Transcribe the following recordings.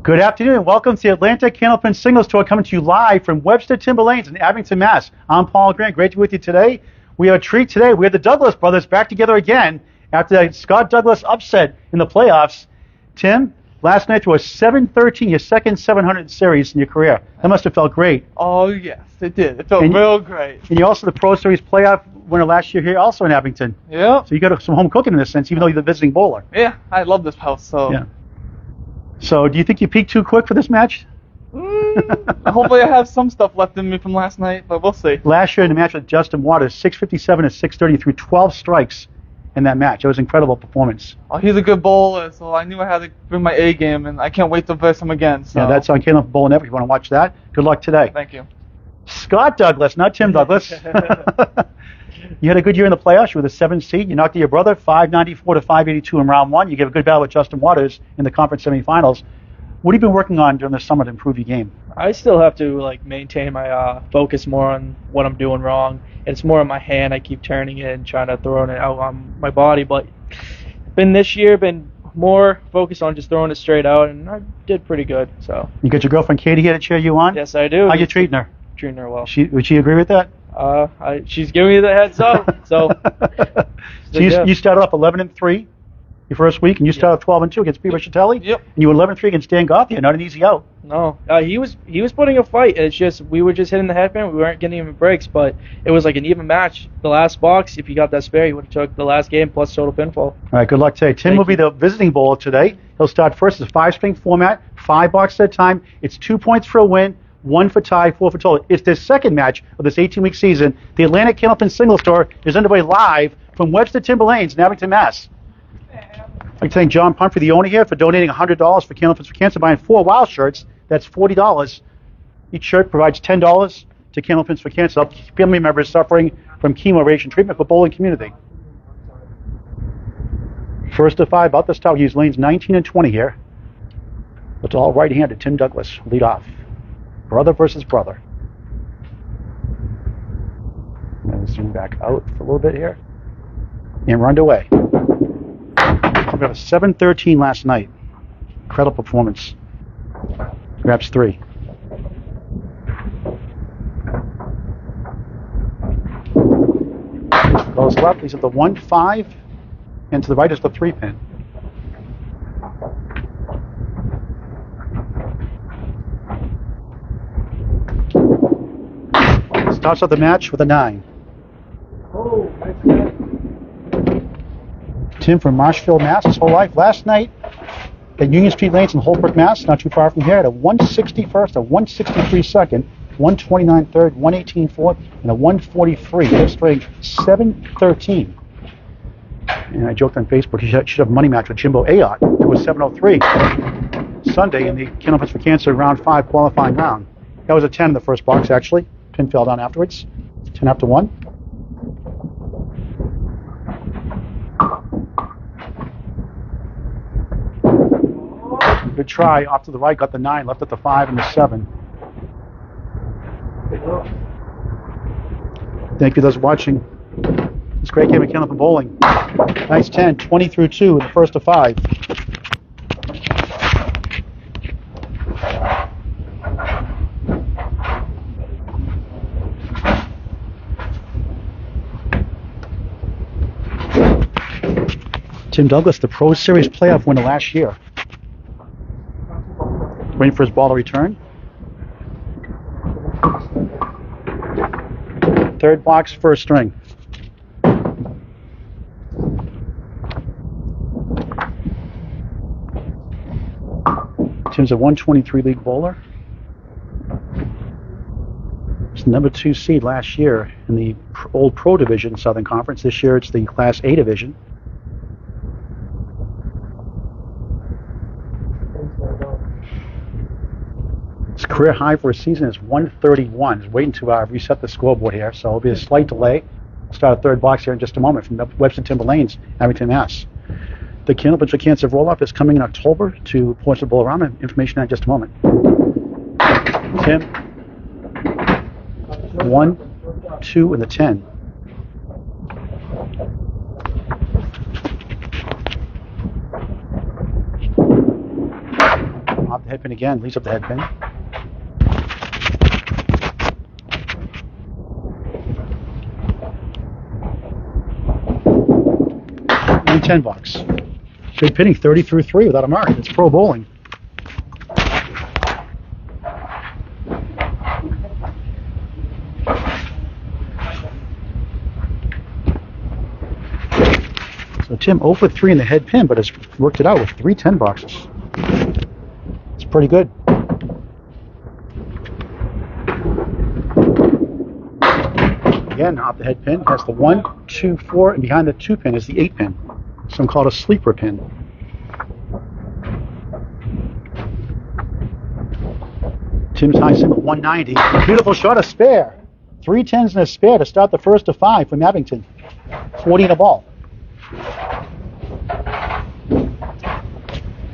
Good afternoon and welcome to the Atlantic Candlepin Singles Tour, coming to you live from Webster Timber Lanes in Abington, Mass. I'm Paul Grant. Great to be with you today. We have a treat today. We have the Douglas brothers back together again after the Scott Douglas upset in the playoffs. Tim, last night through a 7-13, your second 700 series in your career. That must have felt great. Oh, yes, it did. It felt real great. And you're also the Pro Series playoff winner last year here, also in Abington. Yeah. So you got some home cooking in this sense, even though you're the visiting bowler. Yeah, I love this house, so. Yeah. So do you think you peaked too quick for this match? Hopefully I have some stuff left in me from last night, but we'll see. Last year in the match with Justin Waters, 657 and 630 through 12 strikes in that match. It was an incredible performance. Oh, he's a good bowler, so I knew I had to bring my A game, and I can't wait to face him again. So. Yeah, that's on Candlepin Bowling Network if you want to watch that. Good luck today. Thank you. Scott Douglas, not Tim Douglas. You had a good year in the playoffs. You were the 7th seed. You knocked out your brother 594 to 582 in round one. You gave a good battle with Justin Waters in the conference semifinals. What have you been working on during the summer to improve your game? I still have to maintain my focus more on what I'm doing wrong. It's more in my hand. I keep turning it and trying to throw it out on my body. But this year been more focused on just throwing it straight out, and I did pretty good. So. You got your girlfriend Katie here to cheer you on? Yes, I do. How you treating her? Treating her well. Would she agree with that? She's giving me the heads up. So. So you started off 11-3 your first week, and you started 12-2 against Peter Chatelli. Yep. And you were 11-3 against Dan Gauthier. Not an easy out. No, he was putting a fight. It's just we were just hitting the headband. We weren't getting even breaks, but it was like an even match. The last box, if you got that spare, you would have took the last game plus total pinfall. All right, good luck today. Tim will be the visiting bowler today. He'll start first. It's a 5-string format, 5 boxes at a time. It's 2 points for a win, 1 for tie, 4 for total. It's the second match of this 18-week season. The Atlantic Candlepin Singles Tour is underway live from Webster Timber Lanes in Abington, Mass. I'd like to thank John Pumphrey, the owner here, for donating $100 for Candlepins for Cancer, buying 4 wild shirts. That's $40. Each shirt provides $10 to Candlepins for Cancer, help family members suffering from chemo radiation treatment for bowling community. First to 5 out this time. We use lanes 19 and 20 here. It's all right-handed. Tim Douglas, lead off. Brother versus brother. I'm going to zoom back out for a little bit here. And we're underway. We got a 7-13 last night. Incredible performance. Grabs 3. Goes left. He's at the 1-5, and to the right is the 3-pin. Starts out the match with a 9. Tim from Marshfield, Mass. His whole life. Last night at Union Street Lanes in Holbrook, Mass. Not too far from here. At a 160 first, a 163 second, 129 third, 118 fourth, and a 143. Fifth string, 7-13. And I joked on Facebook he should have a money match with Jimbo Ayotte. It was 703 Sunday in the Candlepins for Cancer round 5 qualifying round. That was a 10 in the first box actually. Pin fell down afterwards. 10 after 1. Good try. Off to the right, got the 9, left at the 5 and the 7. Thank you those watching. This great game of Candlepin bowling. Nice 10, 20 through 2 in the first of 5. Tim Douglas, the Pro Series playoff winner last year. Waiting for his ball to return. Third box, first string. Tim's a 123 league bowler. It's the number 2 seed last year in the old Pro Division Southern Conference. This year it's the Class A Division. His career high for a season is 131. He's waiting to reset the scoreboard here, so it'll be a slight delay. We'll start a third box here in just a moment from Webster Timber Lanes, Abington, Mass. The Candlepin for Cancer roll-up is coming in October to Portsmouth Bowl-A-Rama. Information on in just a moment. Tim, 1, 2, and the 10. Off the head pin again. Leads up the head pin. And $10. Good pinning, 30 through 3 without a mark. It's pro bowling. So Tim 0 for 3 in the head pin, but has worked it out with 3 10 boxes. It's pretty good. Again, off the head pin has the 1, 2, 4, and behind the 2 pin is the 8 pin. Some called a sleeper pin. Tim's high single 190. Beautiful shot, a spare. 3 10s and a spare to start the first of 5 from Abington. 40 and a ball.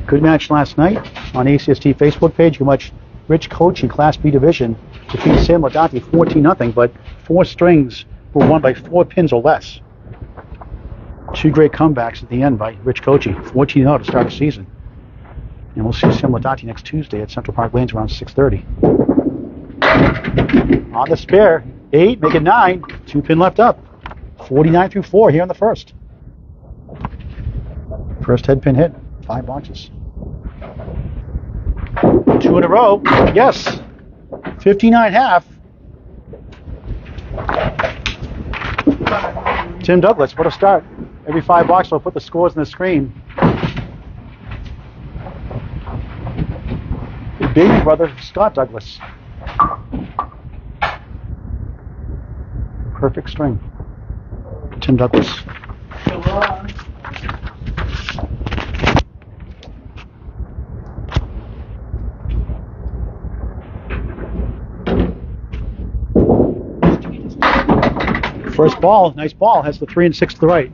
Good match last night on ACST Facebook page. You watch Rich Coach in Class B Division defeat Sam Ladati 14-0, but 4 strings were won by 4 pins or less. 2 great comebacks at the end by Rich Coachy, 14-0 to start the season. And we'll see Sam Ladati next Tuesday at Central Park Lanes around 6:30. On the spare, 8, make it 9, 2 pin left up. 49 through 4 here in the first. First head pin hit, 5 boxes. 2 in a row, yes. 59.5. Tim Douglas, what a start. Every 5 boxes will put the scores on the screen. His baby brother, Scott Douglas. Perfect string. Tim Douglas. First ball, nice ball, has the 3 and 6 to the right.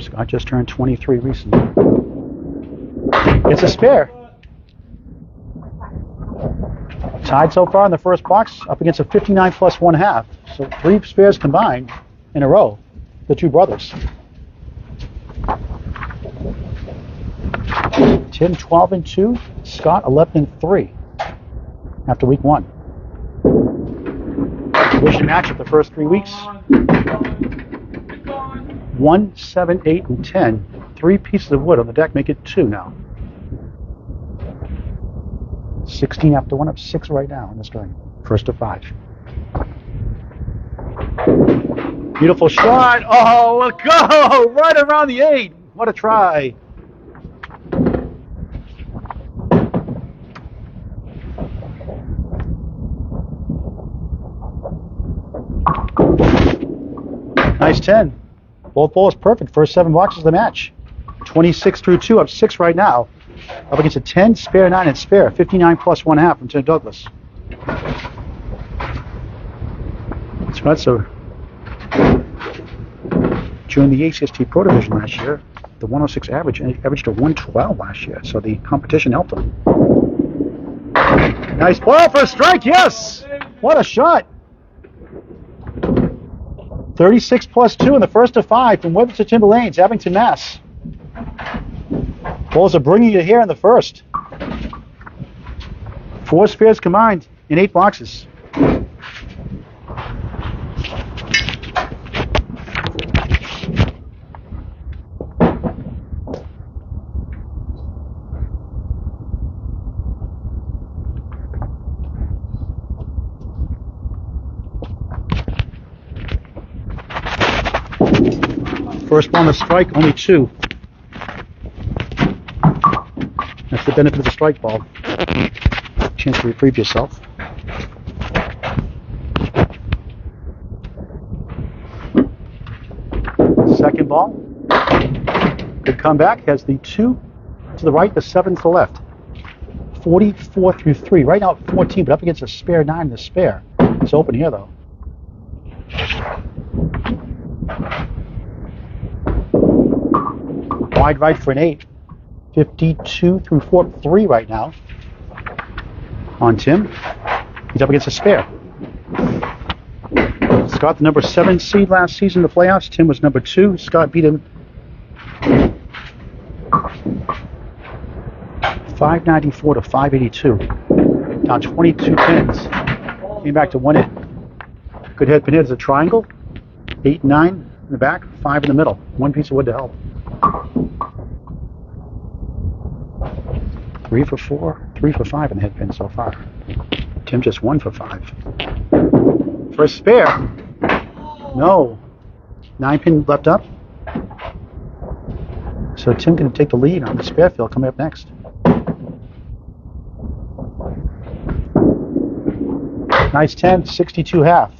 Scott just turned 23 recently. It's a spare. Tied so far in the first box, up against a 59 plus 1/2. So 3 spares combined in a row, the 2 brothers. Tim 12 and 2, Scott 11 and 3 after week 1. Division matchup the first 3 weeks. 1, 7, 8, and 10. 3 pieces of wood on the deck make it 2 now. 16 after 1, up 6 right now in the string. First of 5. Beautiful shot. Oh, we'll go right around the 8. What a try. Nice 10. Both balls perfect. First 7 boxes of the match. 26 through 2, up 6 right now. Up against a 10, spare 9, and spare. 59 plus 1/2 from Tim Douglas. So that's during the ACST Pro Division last year, the 106 averaged a 112 last year, so the competition helped him. Nice ball for a strike, yes! What a shot! 36 plus 2 in the first of 5 from Webster Timber Lanes, Abington, Mass. Balls are bringing you here in the first. 4 spares combined in 8 boxes. First ball on the strike, only 2. That's the benefit of the strike ball. Chance to reprieve yourself. Second ball. Good comeback. Has the 2 to the right, the 7 to the left. 44 through 3. Right now at 14, but up against a spare 9 and a spare. It's open here, though. Wide right for an 8. 52 through 3 right now on Tim. He's up against a spare. Scott, the number 7 seed last season in the playoffs. Tim was number 2. Scott beat him 594 to 582. Down 22 pins. Came back to 1 in. Good head pin hit is a triangle. 8, 9 in the back, 5 in the middle. 1 piece of wood to help. 3 for 4, 3 for 5 in the head pin so far. Tim just 1 for 5. First spare. No. 9 pin left up. So Tim can take the lead on the spare field coming up next. Nice 10, 62 half.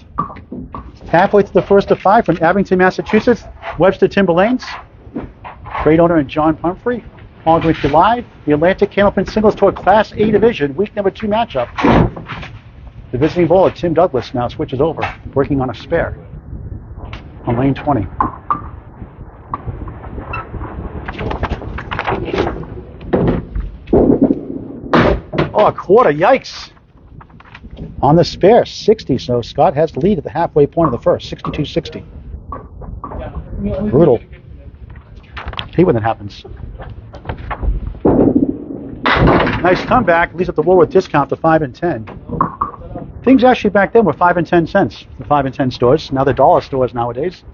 Halfway to the first of 5 from Abington, Massachusetts, Webster Timberlanes. Great owner and John Pumphrey. All going to live. The Atlantic Candlepin Singles Tour Class A Division, week number 2 matchup. The visiting bowler, Tim Douglas, now switches over, working on a spare on lane 20. Oh, a quarter, yikes. On the spare, 60, so Scott has the lead at the halfway point of the first, 62-60. Brutal. Hate when that happens. Nice comeback, leaves up the Woolworth discount to 5 and 10. Things actually back then were 5 and 10 cents, the 5 and 10 stores. Now they're dollar stores nowadays.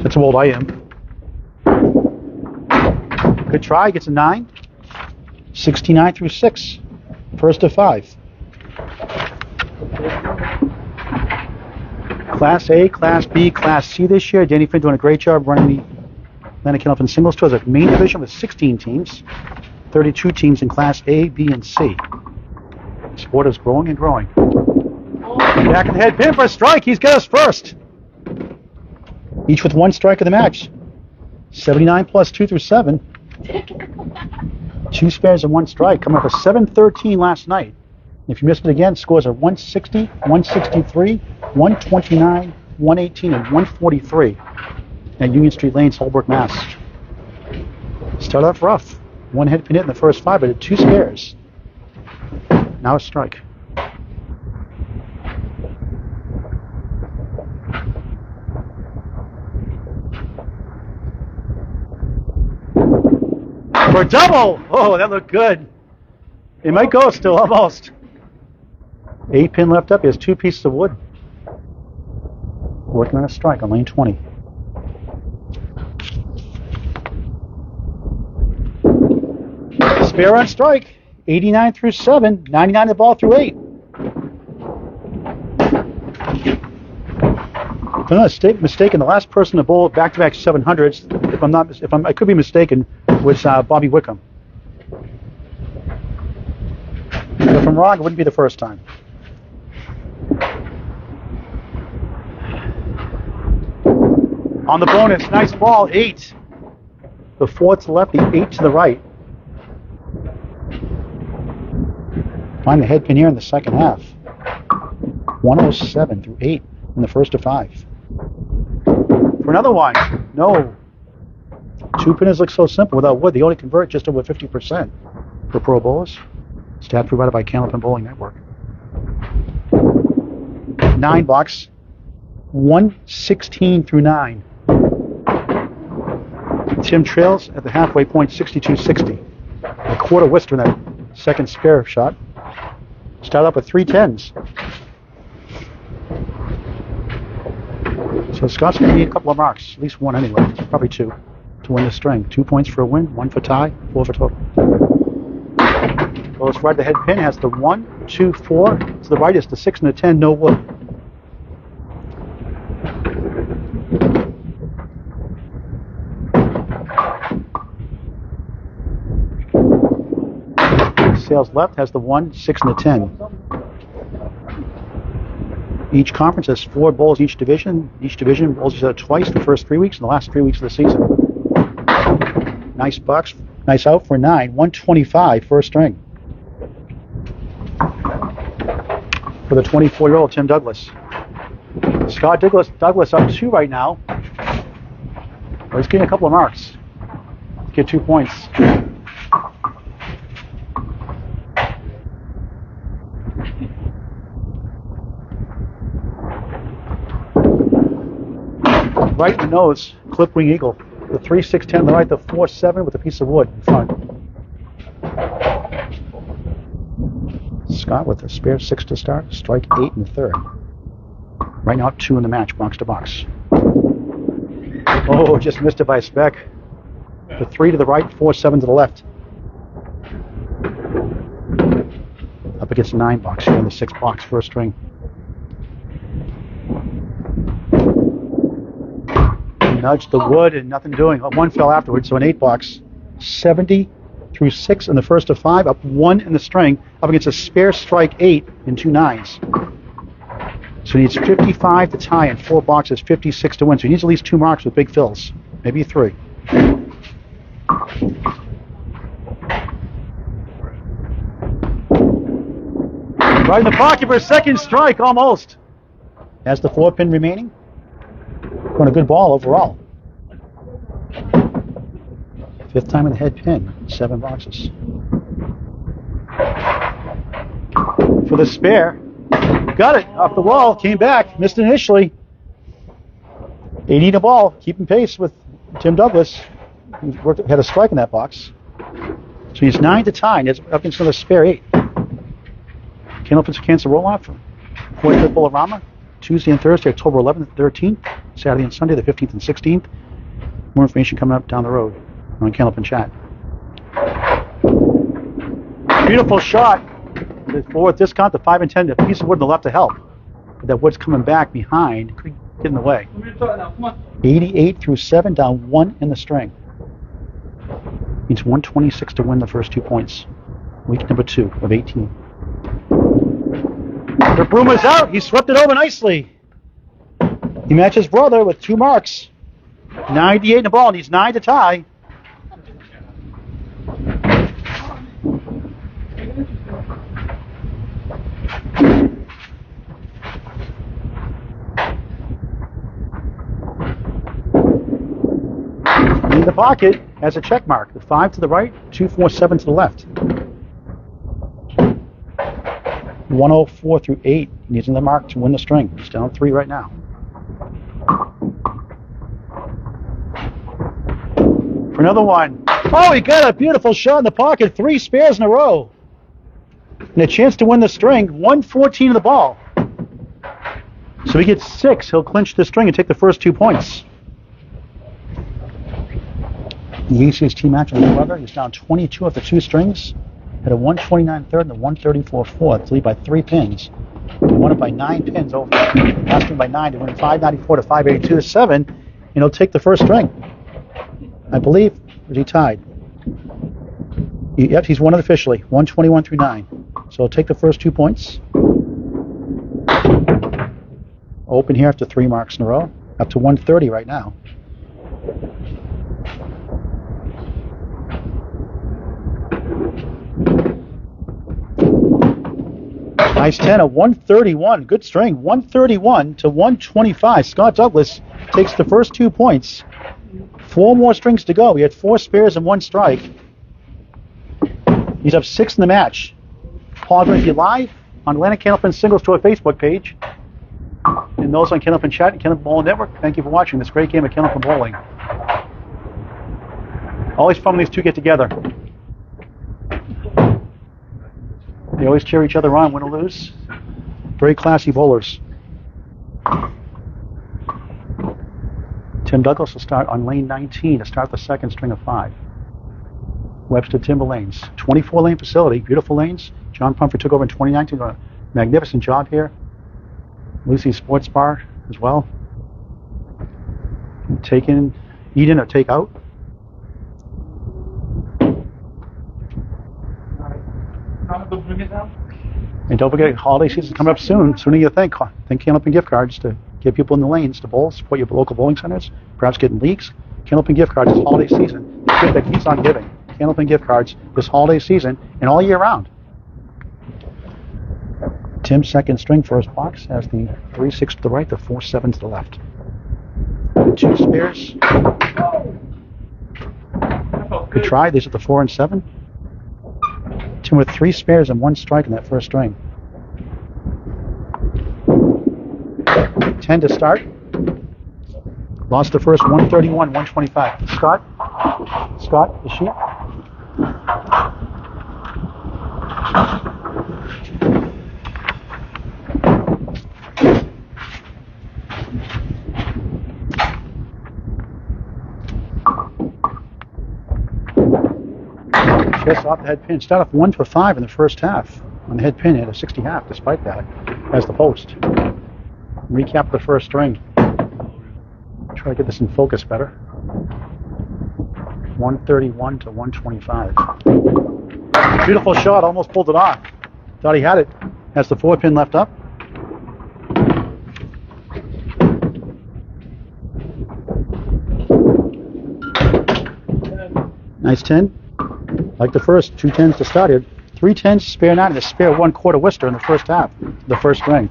That's how old I am. Good try, gets a 9. 69 through 6. First of 5. Class A, Class B, Class C this year. Danny Finn doing a great job running the Atlantic Candlepin Singles Tour as a main division with 16 teams. 32 teams in Class A, B, and C. The sport is growing and growing. Back in the head pin for a strike. He's got us first. Each with 1 strike of the match. 79 plus 2 through 7. 2 spares and 1 strike. Coming up with 713 last night. If you missed it again, scores are 160, 163, 129, 118, and 143 at Union Street Lanes, Holbrook, Mass. Start off rough. 1 head pin hit in the first 5, but had 2 spares. Now a strike. For a double! Oh, that looked good. It might go still, almost. 8 pin left up. He has 2 pieces of wood. Working on a strike on lane 20. Spare on strike. 89 through 7. 99 the ball through 8. If I'm not mistaken, the last person to bowl back-to-back 700s, I could be mistaken, was Bobby Wickham. If I'm wrong, it wouldn't be the first time. On the bonus, nice ball, 8. The 4 to the left, the 8 to the right. Find the head pin here in the second half. 107 through 8 in the first of 5. For another one, no. 2 pinners look so simple without wood. They only convert just over 50% for pro bowlers. Stat provided by Candlepin Bowling Network. 9 box, 116 through 9. Tim trails at the halfway point, 62-60. A quarter whisker in that second spare shot. Start up with 3 10s. So Scott's going to need a couple of marks, at least 1 anyway, probably 2, to win the string. 2 points for a win, 1 for tie, 4 for total. Well, let's ride the head pin. Has the 1, 2, 4. To the right is the 6 and the 10, no wood. Sails left has the 1, 6, and the 10. Each conference has 4 bowls each division. Each division bowls each other twice the first 3 weeks and the last 3 weeks of the season. Nice box, nice out for 9. 125 first string. For the 24-year-old Tim Douglas. Scott Douglas up 2 right now. Well, he's getting a couple of marks. Get 2 points. Right in the nose, clip wing eagle. The 3-6-10 on the right, the 4-7 with a piece of wood in front. Scott with a spare 6 to start, strike 8 in the third. Right now, 2 in the match, box to box. Oh, just missed it by a speck. The 3 to the right, 4-7 to the left. Up against 9 box here in the 6 box, first string. Nudged the wood and nothing doing. 1 fell afterwards, so an 8 box. 70 through 6 in the first of 5, up 1 in the string, up against a spare strike 8 and 2 9s. So he needs 55 to tie and 4 boxes, 56 to win. So he needs at least 2 marks with big fills, maybe 3. Right in the pocket for a second strike, almost. Has the 4 pin remaining. Going a good ball overall. 5th time in the head pin, 7 boxes. For the spare, got it off the wall, came back, missed it initially. 80 to ball, keeping pace with Tim Douglas. He had a strike in that box. So he's 9 to tie, and it's up against another spare 8. Candlepin's cancel roll off. Fourth Bolorama, Tuesday and Thursday, October 11th and 13th. Saturday and Sunday, the 15th and 16th. More information coming up down the road on Candlepin Chat. Beautiful shot. The 4th discount, the 5 and 10, the piece of wood on the left to help. But that wood's coming back behind, could get in the way. 88 through 7, down 1 in the string. Needs 126 to win the first 2 points. Week number 2 of 18. The broom is out. He swept it over nicely. He matches brother with 2 marks. 98 in the ball. Needs 9 to tie. In the pocket has a check mark. The 5 to the right, 2, 4, 7 to the left. 104 through 8. He needs another mark to win the string. He's down 3 right now. For another one. Oh, he got a beautiful shot in the pocket. 3 spares in a row. And a chance to win the string. 114 of the ball. So he gets 6. He'll clinch the string and take the first 2 points. The ACST match with his brother. He's down 22 off the 2 strings. Had a 129 third and a 134 fourth to lead by 3 pins. He won it by 9 pins over. Last string by 9 to win 594 to 582 to 7. And he'll take the first string. I believe, is he tied? Yep, he's won it officially. 121 through 9. So he'll take the first 2 points. Open here after 3 marks in a row. Up to 130 right now. Nice 10, a 131. Good string. 131 to 125. Scott Douglas takes the first 2 points. 4 more strings to go. He had 4 spares and 1 strike. He's up 6 in the match. Paul brings you live on Atlantic Candlepin Singles Tour Facebook page. And those on Candlepin Chat and Candlepin Bowling Network, thank you for watching this great game of Candlepin Bowling. Always fun when these two get together. They always cheer each other on, win or lose. Very classy bowlers. Tim Douglas will start on lane 19 to start the second string of 5. Webster Timber Lanes. 24-lane facility, beautiful lanes. John Pumphrey took over in 2019, doing a magnificent job here. Lucy's Sports Bar as well. Take in, eat in or take out. And don't forget, holiday season coming up soon. Sooner you think Candlepin gift cards to get people in the lanes to bowl, support your local bowling centers, perhaps getting leagues. Candlepin gift cards this holiday season. The gift that keeps on giving. Candlepin gift cards this holiday season and all year round. Tim's second string first box has the 3-6 to the right, the 4-7 to the left. 2 spares. Good try. These are the 4 and 7. Tim with 3 spares and 1 strike in that first string. 10 to start. Lost the first 131, 125. Scott, the sheet. Just off the head pin. Started off 1 for 5 in the first half. On the head pin, hit a 60 half despite that, as the post. Recap the first string. Try to get this in focus better. 131 to 125. Beautiful shot, almost pulled it off. Thought he had it. Has the 4 pin left up. Nice 10. Like the first, 2 10s to start here. 3 10s, spare 9, and a spare 1/4 Worcester in the first half, the first string.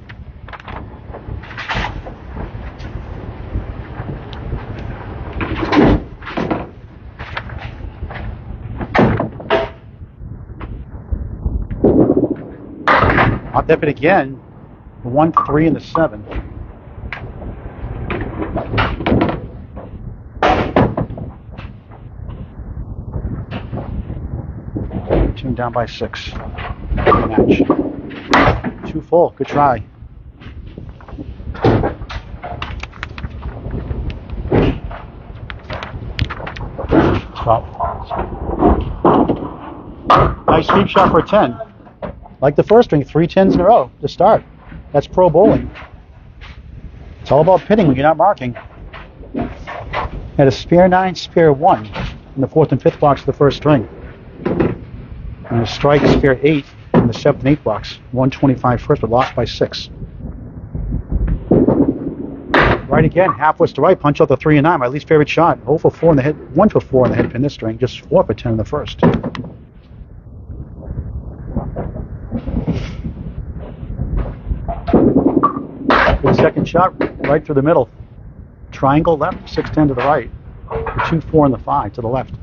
Off that bit again, the 1 3 and the 7. Team down by 6. Match. 2 full. Good try. Stop. Nice sweep shot for a 10. Like the first string, 3 10s in a row to start. That's pro bowling. It's all about pitting when you're not marking. Had a spare 9, spare 1 in the 4th and 5th box of the first string. And a strike, spare 8 in the 7th and 8th box. 125 first, but lost by 6. Right again, half was to right, punch out the 3 and 9. My least favorite shot. 0 for 4 in the head, 1 for 4 in the head pin this string, just 4 for 10 in the first. The second shot, right through the middle. Triangle left, 6-10 to the right. The 2 4 and the 5 to the left.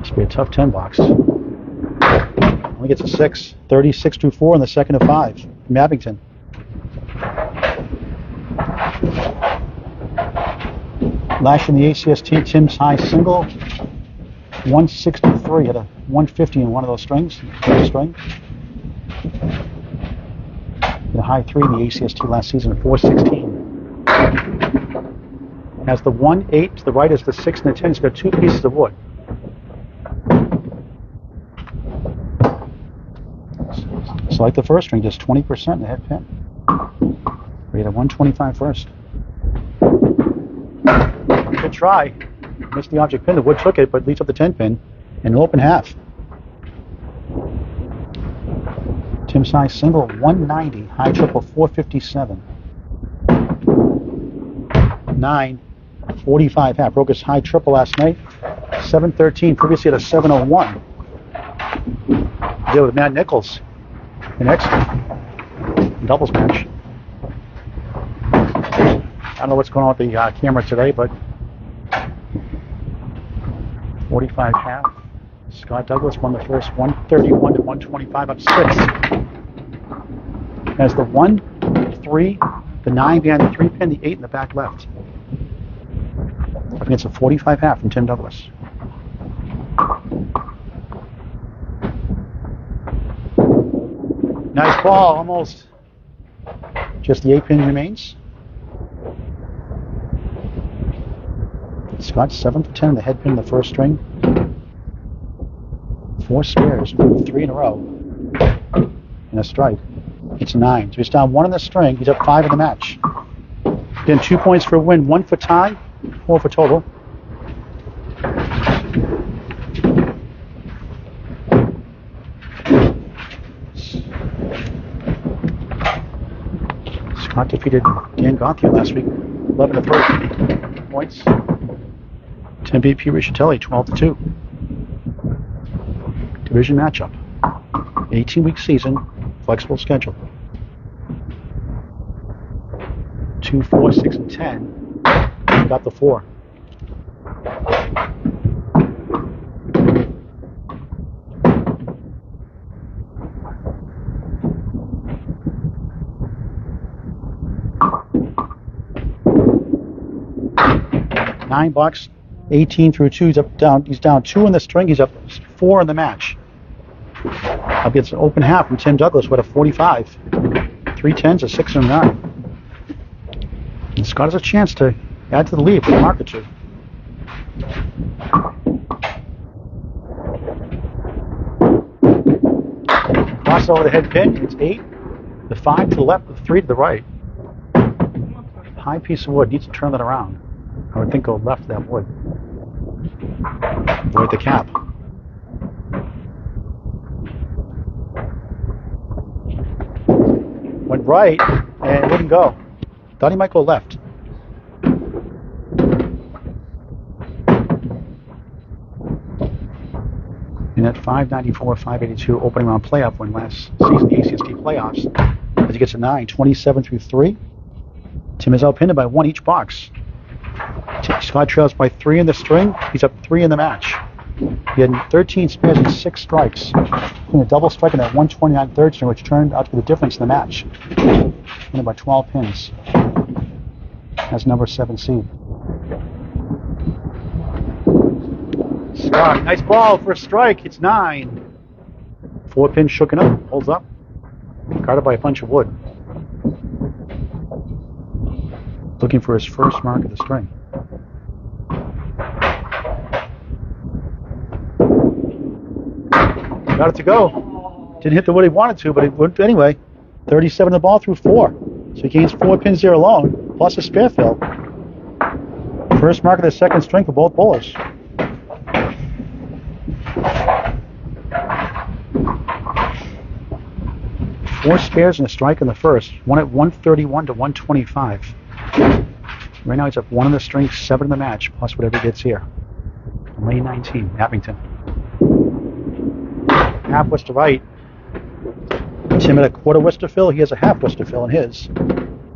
This will be a tough 10 box. Only gets a 6. 36 to 4 in the second of 5 from Abington. Last in the ACST, Tim's high single. 163 at a 150 in one of those strings. String. The high 3 in the ACST last season at 416. Has the 1 8 to the right is the 6 and the 10. It's got 2 pieces of wood. So like the first string, just 20% in the head pin. We had a 125 first. Good try. Missed the object pin. The wood took it, but leads up the 10 pin and an open half. Tim size single 190, high triple 457. 9, 45 half. Broke his high triple last night. 713. Previously at a 701. Deal with Matt Nichols. The next doubles match. I don't know what's going on with the camera today, but 45 half. Scott Douglas won the first 131 to 125 up 6. Has the 1, 3, the 9 behind the 3 pin, the 8 in the back left. I think it's a 45 half from Tim Douglas. Nice ball, almost. Just the 8 pin remains. Scott 7 for 10 in the head pin in the first string. 4 spares, 3 in a row. And a strike. It's 9. So he's down 1 in the string. He's up 5 in the match. Then 2 points for a win, 1 for tie, 4 for total. Scott defeated Dan Gauthier last week, 11 to 3 points. Tim beat Pete Riccitelli, 12 to 2. Division matchup. 18-week season, flexible schedule. 2, 4, 6, and 10. got the 4. $9, 18 through 2. He's down 2 in the string. He's up 4 in the match. Up gets an open half from Tim Douglas with a 45. 3 10s, a 6 and a 9. And Scott has a chance to add to the lead for a mark or two. Cross over the head pin. It's 8. The 5 to the left, the 3 to the right. High piece of wood. Needs to turn that around. I would think go left of that wood. Avoid the cap. Went right and it wouldn't go. Thought he might go left. In that 594, 582 opening round playoff win last season, the ACST playoffs, as he gets a 9, 27 through 3. Tim is outpinned by 1 each box. Scott trails by 3 in the string. He's up 3 in the match. He had 13 spares and 6 strikes. A double strike in that 129 third string, which turned out to be the difference in the match. Winning by 12 pins. That's number 7 seed. Scott, nice ball for a strike. It's 9. 4 pins shooken up. Holds up. Guarded by a bunch of wood. Looking for his first mark of the string. Got it to go. Didn't hit the wood he wanted to, but it went anyway. 37 the ball through 4. So he gains 4 pins there alone, plus a spare fill. First mark of the second string for both bowlers. Four spares and a strike in the first. One at 131 to 125. Right now he's up 1 in the string, 7 in the match, plus whatever he gets here. Lane 19, Abington. Half west to right. Tim had a quarter west to fill. He has a half west to fill in his.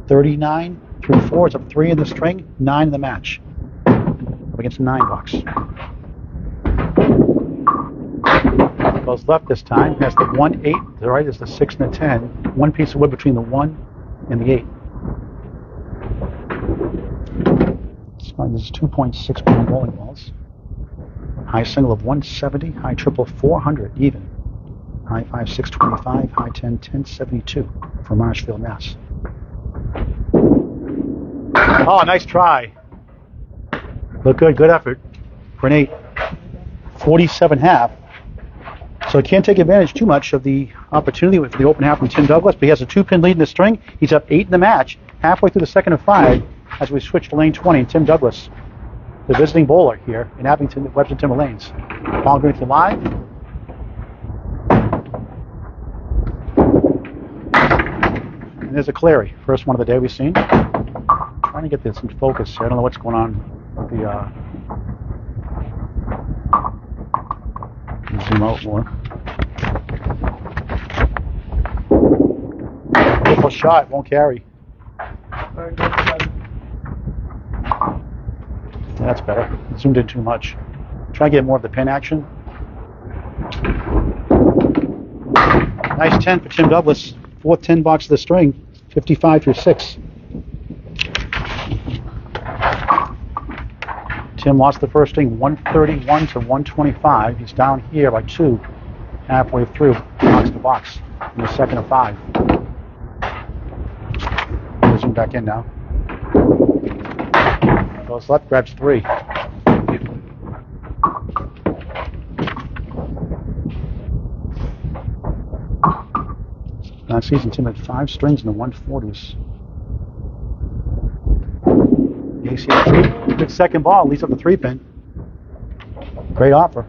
39 through 4. It's up 3 in the string, 9 in the match. Up against $9. Goes left this time. Has the 1, 8. The right is the 6 and the 10. 1 piece of wood between the 1 and the 8. This is 2.6 pound bowling balls. High single of 170, high triple 400 even. High 5 625, high 10 1072 for Marshfield, Mass. Oh, nice try. Look good, good effort for an 8. 47.5. So he can't take advantage too much of the opportunity for the open half from Tim Douglas, but he has a 2-pin lead in the string. He's up 8 in the match, halfway through the second of 5 as we switch to lane 20. Tim Douglas, the visiting bowler here in Abington, Webster Timber Lanes. Ball going to live. And there's a Cleary, first one of the day we've seen. Trying to get this in focus here. I don't know what's going on with the zoom out more. Beautiful shot, won't carry. That's better. Zoomed in too much. Try to get more of the pin action. Nice 10 for Tim Douglas. 4th 10 box of the string. 55 through 6. Tim lost the first string 131 to 125. He's down here by 2 halfway through box to box in the second of 5. We'll zoom back in now. Goes left, grabs 3. Last season, Tim had 5 strings in the 140s. The ACST, good second ball, leads up the 3-pin. Great offer.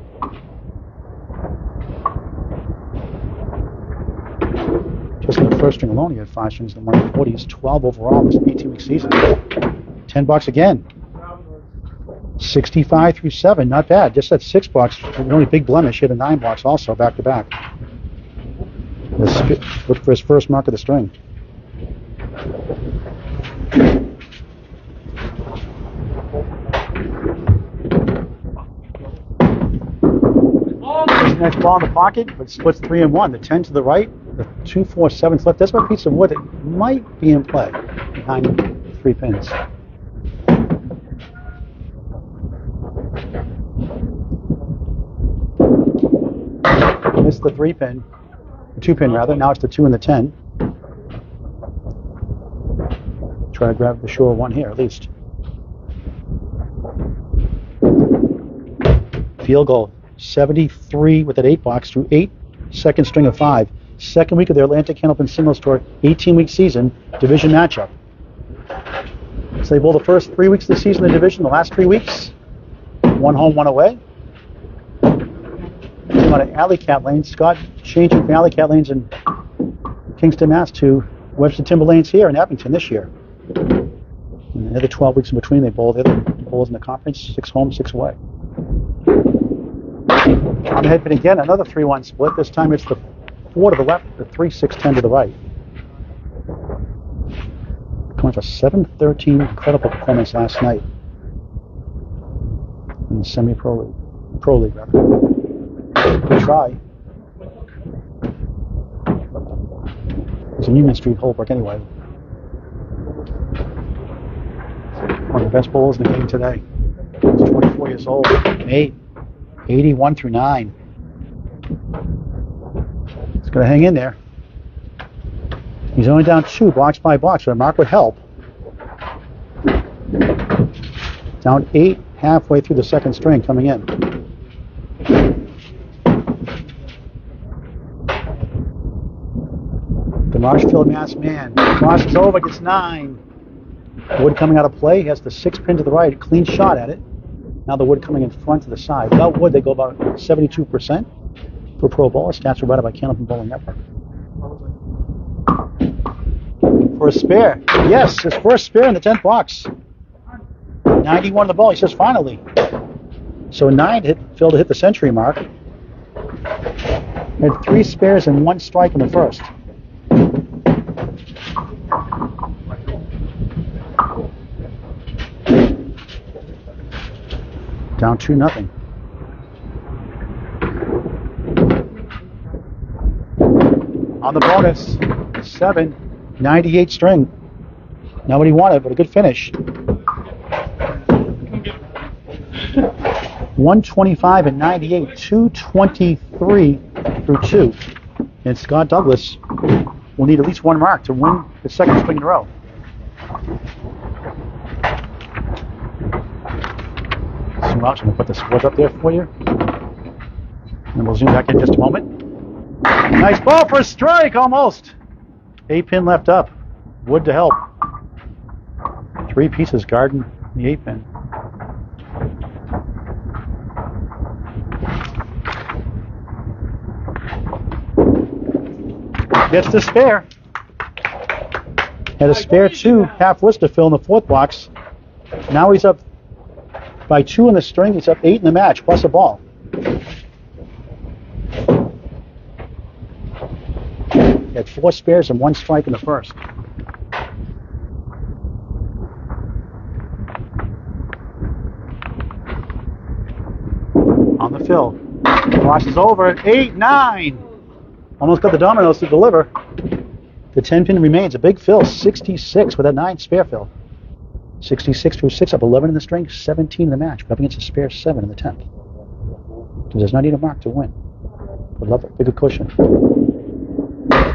Just in the first string alone, he had 5 strings in the 140s, 12 overall this 18-week season. $10 again. 65 through 7, not bad. Just that 6 box, the only big blemish. He had a 9 box also, back to back. Look for his first mark of the string. Next ball in the pocket, but splits 3 and 1. The 10 to the right, the 2, 4, 7 left. That's my piece of wood that might be in play behind 3 pins. Missed the 3 pin, the 2 pin rather. Now it's the 2 and the 10. Try to grab the shore one here at least. Field goal. 73 with that 8 box through 8, second string of 5. Second week of their Atlantic Candlepin Singles Tour 18-week season division matchup. So they bowled the first 3 weeks of the season in the division, the last 3 weeks, 1 home, 1 away. Came out of Alley Cat Lanes. Scott changing from Alley Cat Lanes in Kingston, Mass. to Webster Timber Lanes here in Abington this year. And the other 12 weeks in between, they bowled the other bowls in the conference, 6 home, 6 away. On the head pin again, another 3-1 split. This time it's the 4 to the left, the 3, 6, 10 to the right. Coming for 7-13, incredible performance last night in the semi-pro league. Pro league, rather. Good try. It was a Union Street Holbrook anyway. One of the best bowlers in the game today. He's 24 years old. 81 through 9. He's going to hang in there. He's only down 2 box by box, but a mark would help. Down 8 halfway through the second string coming in. The Marshfield Mass man crosses over, gets 9. Wood coming out of play. He has the 6 pin to the right, clean shot at it. Now the wood coming in front to the side. Without wood, they go about 72% for pro bowler. Stats provided by Candlepin Bowling Network. For a spare. Yes, his first spare in the 10th box. 91 the ball. He says finally. So 9 failed to hit the century mark. Had 3 spares and 1 strike in the first. Down 2-0. On the bonus, 7, 98 string. Not what he wanted, but a good finish. 125 and 98, 223 through 2. And Scott Douglas will need at least 1 mark to win the second swing in a row. Zoom out. I'm going to put the scores up there for you. And we'll zoom back in just a moment. Nice ball for a strike, almost. 8 pin left up. Wood to help. 3 pieces guarding the 8 pin. Gets the spare. Had a spare 2 half whist to fill in the 4th box. Now he's up by 2 in the string. He's up 8 in the match, plus a ball. He had 4 spares and 1 strike in the first. On the fill. Crosses over. 8-9. Almost got the dominoes to deliver. The 10 pin remains. A big fill. 66 with a 9 spare fill. 66 through 6, up 11 in the string, 17 in the match, up against a spare 7 in the 10th. He does not need a mark to win. Would love it. Big a cushion.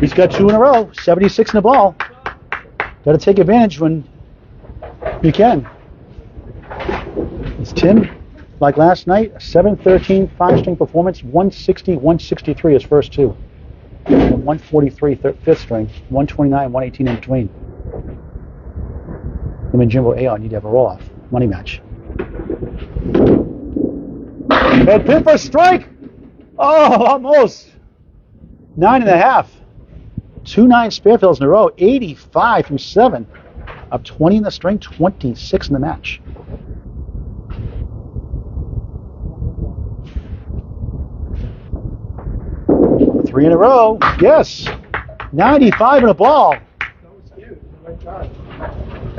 He's got 2 in a row, 76 in the ball. Got to take advantage when you can. It's Tim, like last night, a 7-13 5-string performance, 160, 163 his first 2. And 143 5th string, 129, 118 in between. Him and Jimbo Aon need to have a roll-off. Money match. Head pin for a strike! Oh, almost. 9.5. 2 9 spare fills in a row. 85 through 7. Up 20 in the string, 26 in the match. Three in a row. Yes. 95 in a ball.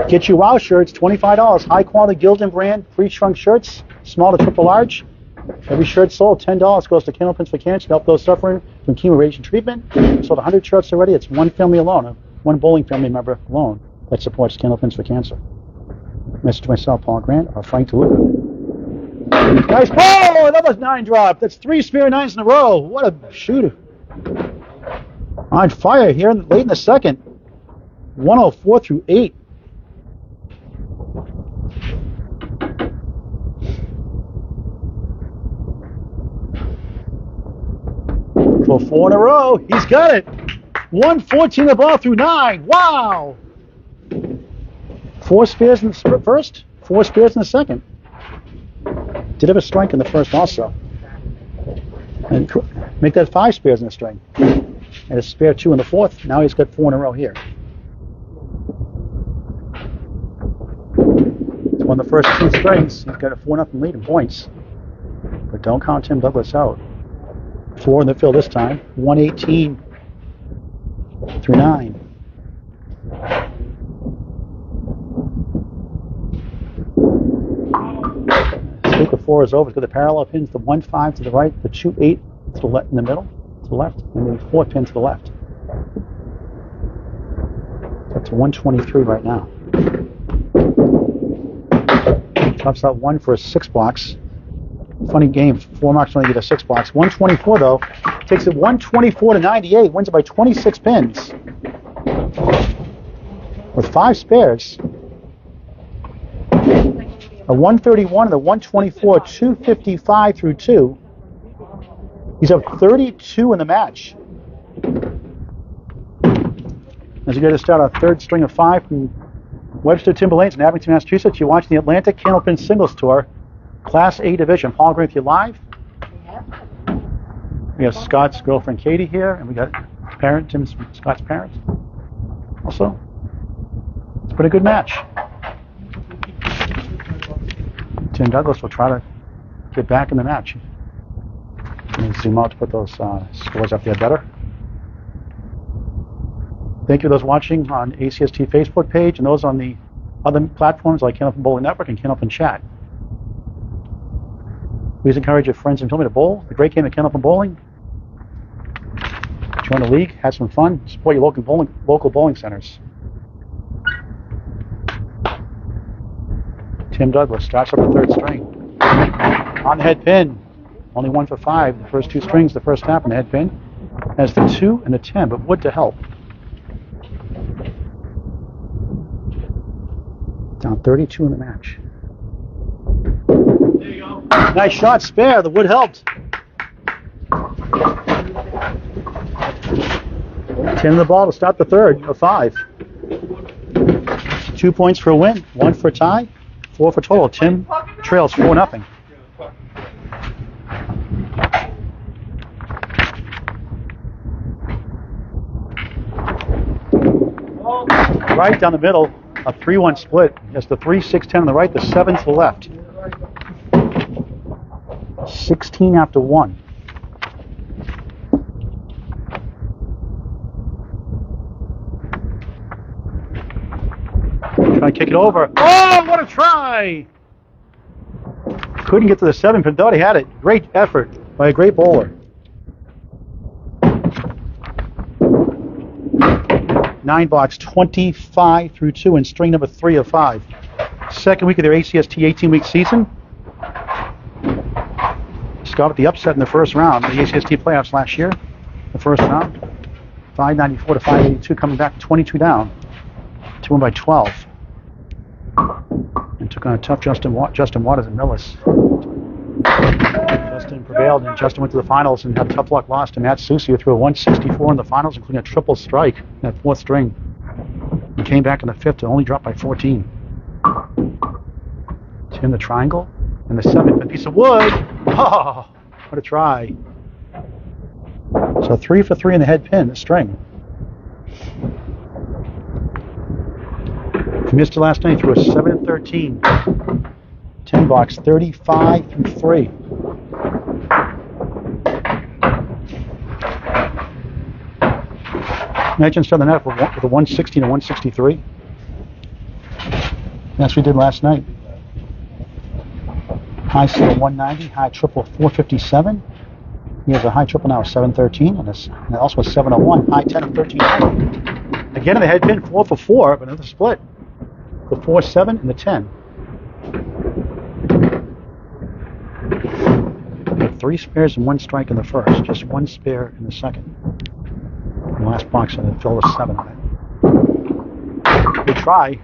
Get you WOW shirts, $25. High quality Gildan brand, free shrunk shirts, small to triple large. Every shirt sold, $10 goes to Candlepin for Cancer to help those suffering from chemo radiation treatment. We sold 100 shirts already. It's one family alone, one bowling family member alone that supports Candlepin for Cancer. Message to myself, Paul Grant, or Frank DeLuca. Nice ball! Another 9 drop. That's 3 spare 9s in a row. What a shooter. On fire here late in the second. 104 through 8. For 4 in a row. He's got it. 114 the ball through 9. Wow. 4 spares in the first, 4 spares in the second. Did have a strike in the first also. And make that 5 spares in the string. And a spare 2 in the fourth. Now he's got 4 in a row here. It's won the first 2 strings. He's got a 4-0 lead in points. But don't count Tim Douglas out. 4 in the field this time. 118 through 9. Sweep of 4 is over. It's got the parallel pins, the 1-5 to the right, the 2-8 to the left in the middle, to the left, and the 4 pin to the left. It's up to 123 right now. Tops out 1 for a 6 box. Funny game. 4 marks only get a 6 box. 124 though takes it 124 to 98. Wins it by 26 pins. With 5 spares. A 131 and a 124, 255 through 2. He's up 32 in the match. As you get to start our third string of 5 from Webster Timberlanes in Abington, Massachusetts, you're watching the Atlantic Candlepin Singles Tour, Class A Division. Paul Grant with you live. We have Scott's girlfriend Katie here, and we got Scott's parents also. It's been a good match. Tim Douglas will try to get back in the match. Let me zoom out to put those scores up there better. Thank you to those watching on ACST Facebook page and those on the other platforms like Candlepin Bowling Network and Candlepin Chat. Please encourage your friends and family to bowl. The great game of Candlepin Bowling. Join the league, have some fun, support your local bowling centers. Tim Douglas starts up the third string. On the head pin. Only 1 for 5. The first 2 strings, the first tap on the head pin. Has the 2 and the 10, but wood to help. Down 32 in the match. There you go. Nice shot, spare. The wood helped. 10 in the ball to start the third of 5. 2 points for a win, 1 for a tie, 4 for total. Tim trails 4-0. Right down the middle, a 3-1 split. That's the 3, 6, 10 on the right, the 7 to the left. 16 after 1. Try to kick it over. Oh, what a try! Couldn't get to the 7 pin, thought he had it. Great effort by a great bowler. 9 box, 25 through 2 in string number 3 of 5. Second week of their ACST 18-week season. Scott with the upset in the first round of the ACST playoffs last year. The first round, 594 to 582, coming back 22 down to win by 12. And took on a tough Justin Waters and Millis. Justin prevailed, and Justin went to the finals and had tough luck lost to Matt Susi, who threw a 164 in the finals, including a triple strike in that 4th string. He came back in the 5th to only drop by 14. Tim the triangle, and the 7th, a piece of wood. Oh, what a try. So 3 for 3 in the head pin, the string. He missed it last night through a 7 and 13. 10 box, 35 through 3. Imagine starting the net with a 160 and a 163. That's what we did last night. High single 190, high triple 457. He has a high triple now of 713, and also a 701, high 10 of 1390. Again in the head pin, 4 for 4, but another split. The 4-7 and the 10. With 3 spares and 1 strike in the first, just 1 spare in the second. And the last box and fill with 7 on it. Good try.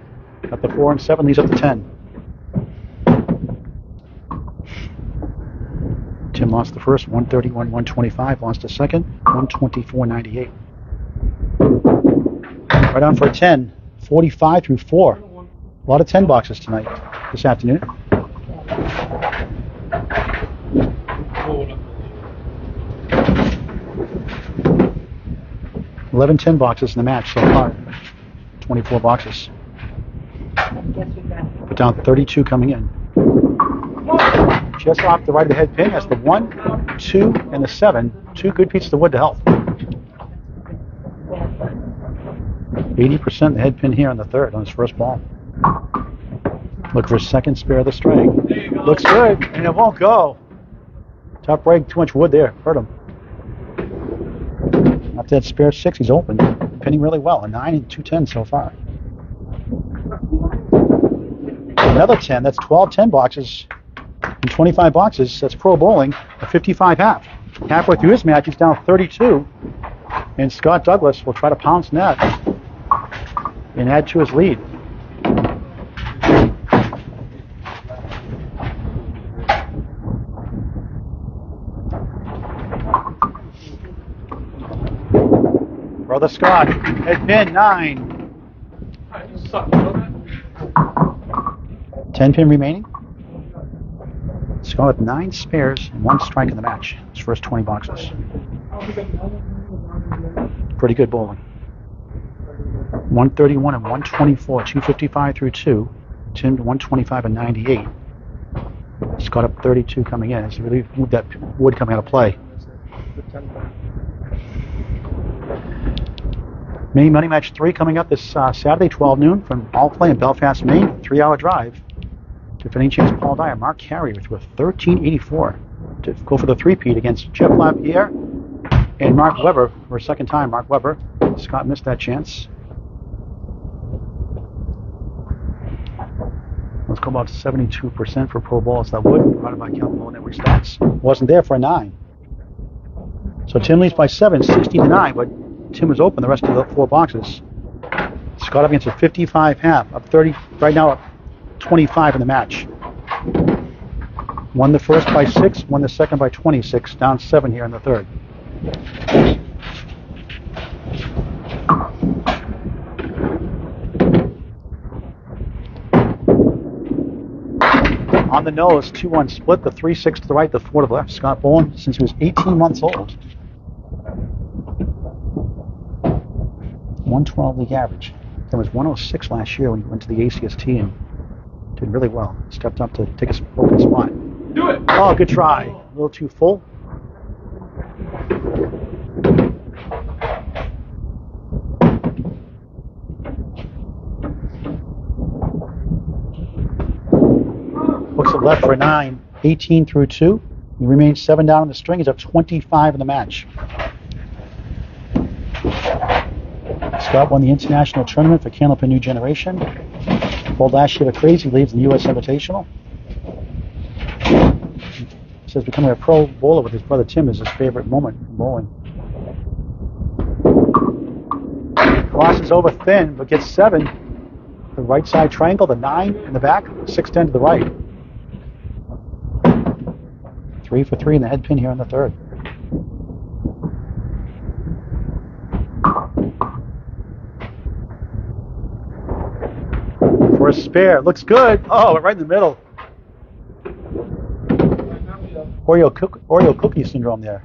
Got the 4 and 7, leaves up the 10. Tim lost the first, 131, 125. Lost the second, 124.98. Right on for a 10, 45 through 4. A lot of 10 boxes tonight, this afternoon. $11 10 boxes in the match so far. 24 boxes. Put down 32 coming in. Just off the right of the head pin, that's the 1, 2, and the 7. 2 good pieces of wood to help. 80% the head pin here on the third on his first ball. Look for a second spare of the string. Looks good, and it won't go. Top break, too much wood there. Hurt him. After that spare 6, he's open. Pinning really well. A 9 and 2 10 so far. Another 10. That's 12 10 boxes. In 25 boxes, that's pro bowling, a 55 half. Halfway through his match, he's down 32, and Scott Douglas will try to pounce net and add to his lead. Brother Scott, head pin 9. 10 pin remaining. Scott with 9 spares and 1 strike in the match. His first 20 boxes. Pretty good bowling. 131 and 124, 255 through 2. Tim 125 and 98. Scott up 32 coming in. He's really moved that wood coming out of play. Mini Money Match 3 coming up this Saturday, 12 noon from All Play in Belfast, Maine. 3-hour drive. Defending champs Paul Dyer, Mark Carey with 1384 to go for the three-peat against Jeff Lapierre and Mark Webber for a second time. Mark Webber. Scott missed that chance. Let's go about 72% for pro balls that would, provided by Candlepin Network Stats. Wasn't there for a 9. So Tim leads by 7, 60-9, but Tim was open the rest of the 4 boxes. Scott up against a 55 half, up 30, right now up 25 in the match. Won the first by 6, won the second by 26, down 7 here in the third. On the nose, 2-1 split, the 3-6 to the right, the 4 to the left. Scott bowling since he was 18 months old. 112 league average. There was 106 last year when he went to the ACST and did really well. Stepped up to take a open spot. Do it! Oh, good try. A little too full. Looks at left for a 9. 18 through 2. He remains 7 down on the string. He's up 25 in the match. Scott won the international tournament for Candlepin New Generation. Bowled last year a crazy leads in the U.S. Invitational. He says becoming a pro bowler with his brother Tim is his favorite moment in bowling. Crosses over thin, but gets 7. The right side triangle, the 9 in the back, 6-10 to the right. 3 for 3 in the head pin here in the third. For a spare, looks good. Oh, right in the middle. Oreo cookie syndrome there.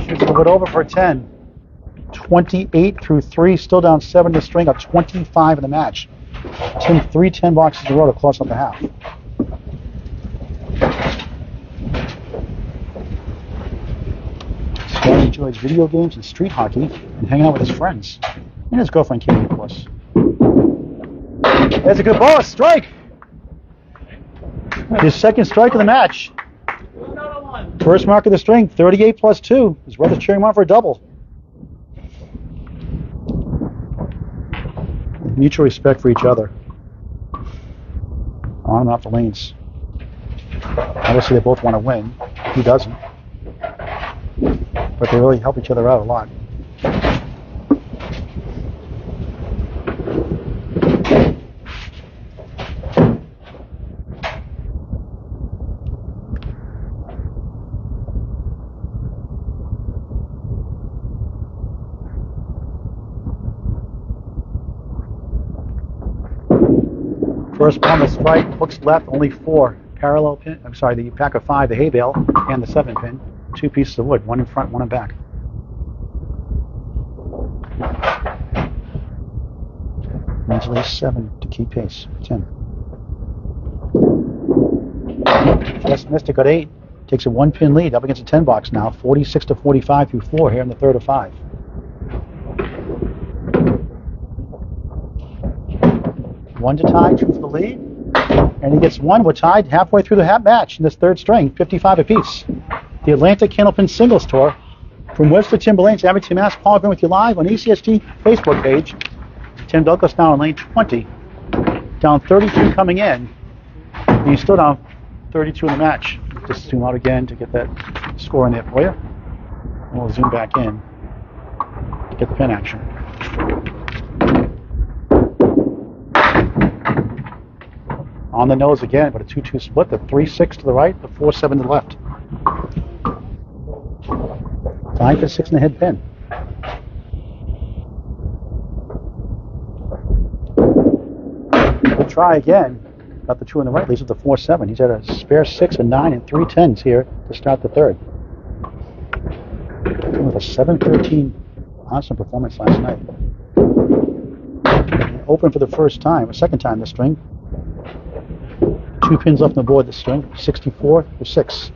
Shoots the wood over for a 10. 28 through 3, still down 7 to string, up 25 in the match. Tim 3 10 boxes in a row to close up the half. Scott enjoys video games and street hockey and hanging out with his friends. And his girlfriend Katie, of course. That's a good ball. Strike. His second strike of the match. First mark of the string, 38 plus 2. His brother's cheering him on for a double. Mutual respect for each other. On and off the lanes. Obviously, they both want to win. Who doesn't? But they really help each other out a lot. First one was strike, hooks left, only 4. Parallel pin, I'm sorry, the pack of 5, the hay bale, and the 7 pin. 2 pieces of wood, one in front, one in back. Needs at least 7 to keep pace. 10. Just missed it, got 8. Takes a 1 pin lead, up against a 10 box now. 46 to 45 through 4 here in the third of 5. One to tie, 2 for the lead. And he gets 1. We're tied halfway through the match in this third string, 55 apiece. The Atlantic Candlepin Singles Tour from Webster Timberlanes, Abington, Mass. Paul Green with you live on ACST Facebook page. Tim Douglas now in lane 20. Down 32 coming in. And he's still down 32 in the match. Just zoom out again to get that score in there for you. And we'll zoom back in to get the pin action. On the nose again, but a 2-2 split. The 3-6 to the right, the 4-7 to the left. Time for 6 in the head pin. We'll try again. Got the 2 on the right, leaves with the 4-7. He's at a spare 6, a 9, and 3 10s here to start the third. With a 7-13 awesome performance last night. Open for the first time, a second time this string. 2 pins left on the board this string, 64 to 6. So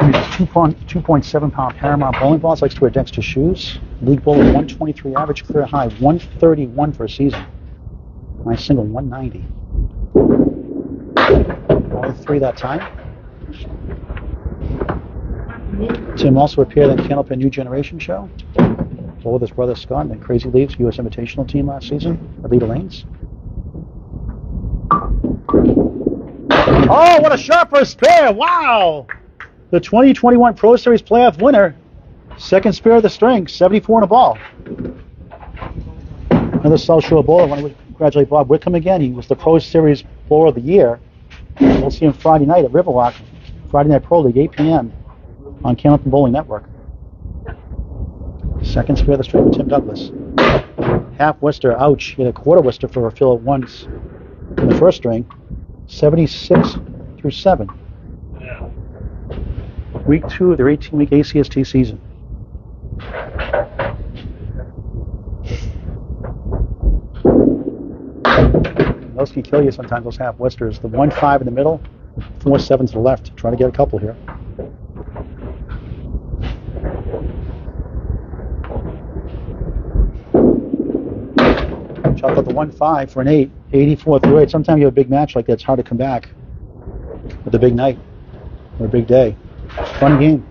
he's 2.7 pound Paramount bowling balls, likes to wear Dexter shoes. League bowler 123 average, career high 131 for a season. My single 190. Only 3 that time. Tim also appeared on the Candlepin New Generation show. With his brother Scott and the Crazy Leaves U.S. Invitational team last season at Leader Lanes. Oh, what a shot for a spare! Wow! The 2021 Pro Series playoff winner. Second spare of the string, 74 in a ball. Another South Shore bowler. I want to congratulate Bob Wickham again. He was the Pro Series bowler of the year. We'll see him Friday night at Riverwalk. Friday Night Pro League, 8 p.m. on Candlepin Bowling Network. Second spare of the string with Tim Douglas. Half Worcester, ouch. He had a quarter Worcester for a fill at once in the first string. 76 through 7. Week 2 of their 18-week ACST season. Those can kill you sometimes, those half Worcesters. The 1-5 in the middle, 4-7 to the left. Try to get a couple here. Shot out the 1-5 for an 8, 84 through 8. Sometimes you have a big match like that, it's hard to come back with a big night or a big day. Fun game.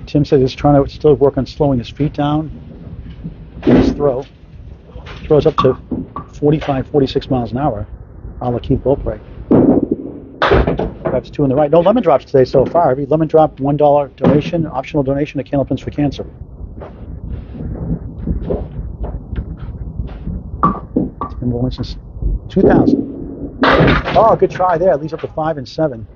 Tim says he's trying to still work on slowing his feet down in his throw. Throws up to 45, 46 miles an hour. A la Keith Beaupre. That's 2 on the right. No lemon drops today so far. Every lemon drop, $1 donation, optional donation to Candlepins for Cancer. It's been rolling since 2000. Oh, good try there. Leads up to 5 and 7.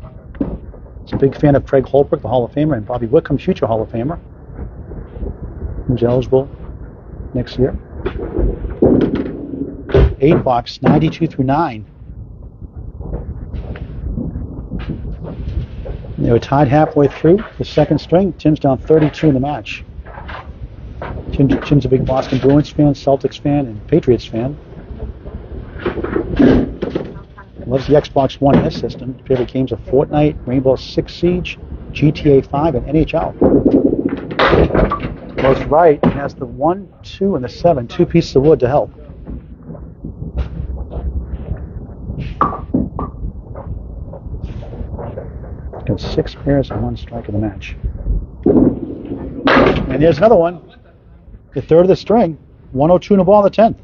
He's a big fan of Craig Holbrook, the Hall of Famer, and Bobby Wickham, future Hall of Famer, who's eligible next year. 8 box, 92 through 9. And they were tied halfway through the second string. Tim's down 32 in the match. Tim's a big Boston Bruins fan, Celtics fan, and Patriots fan. Loves the Xbox One in this system. Favorite games are Fortnite, Rainbow Six Siege, GTA 5, and NHL. Goes right and has the 1, 2, and the 7. 2 pieces of wood to help. Got 6 pairs and 1 strike in the match. And there's another one. The third of the string. 102 in the ball on the 10th.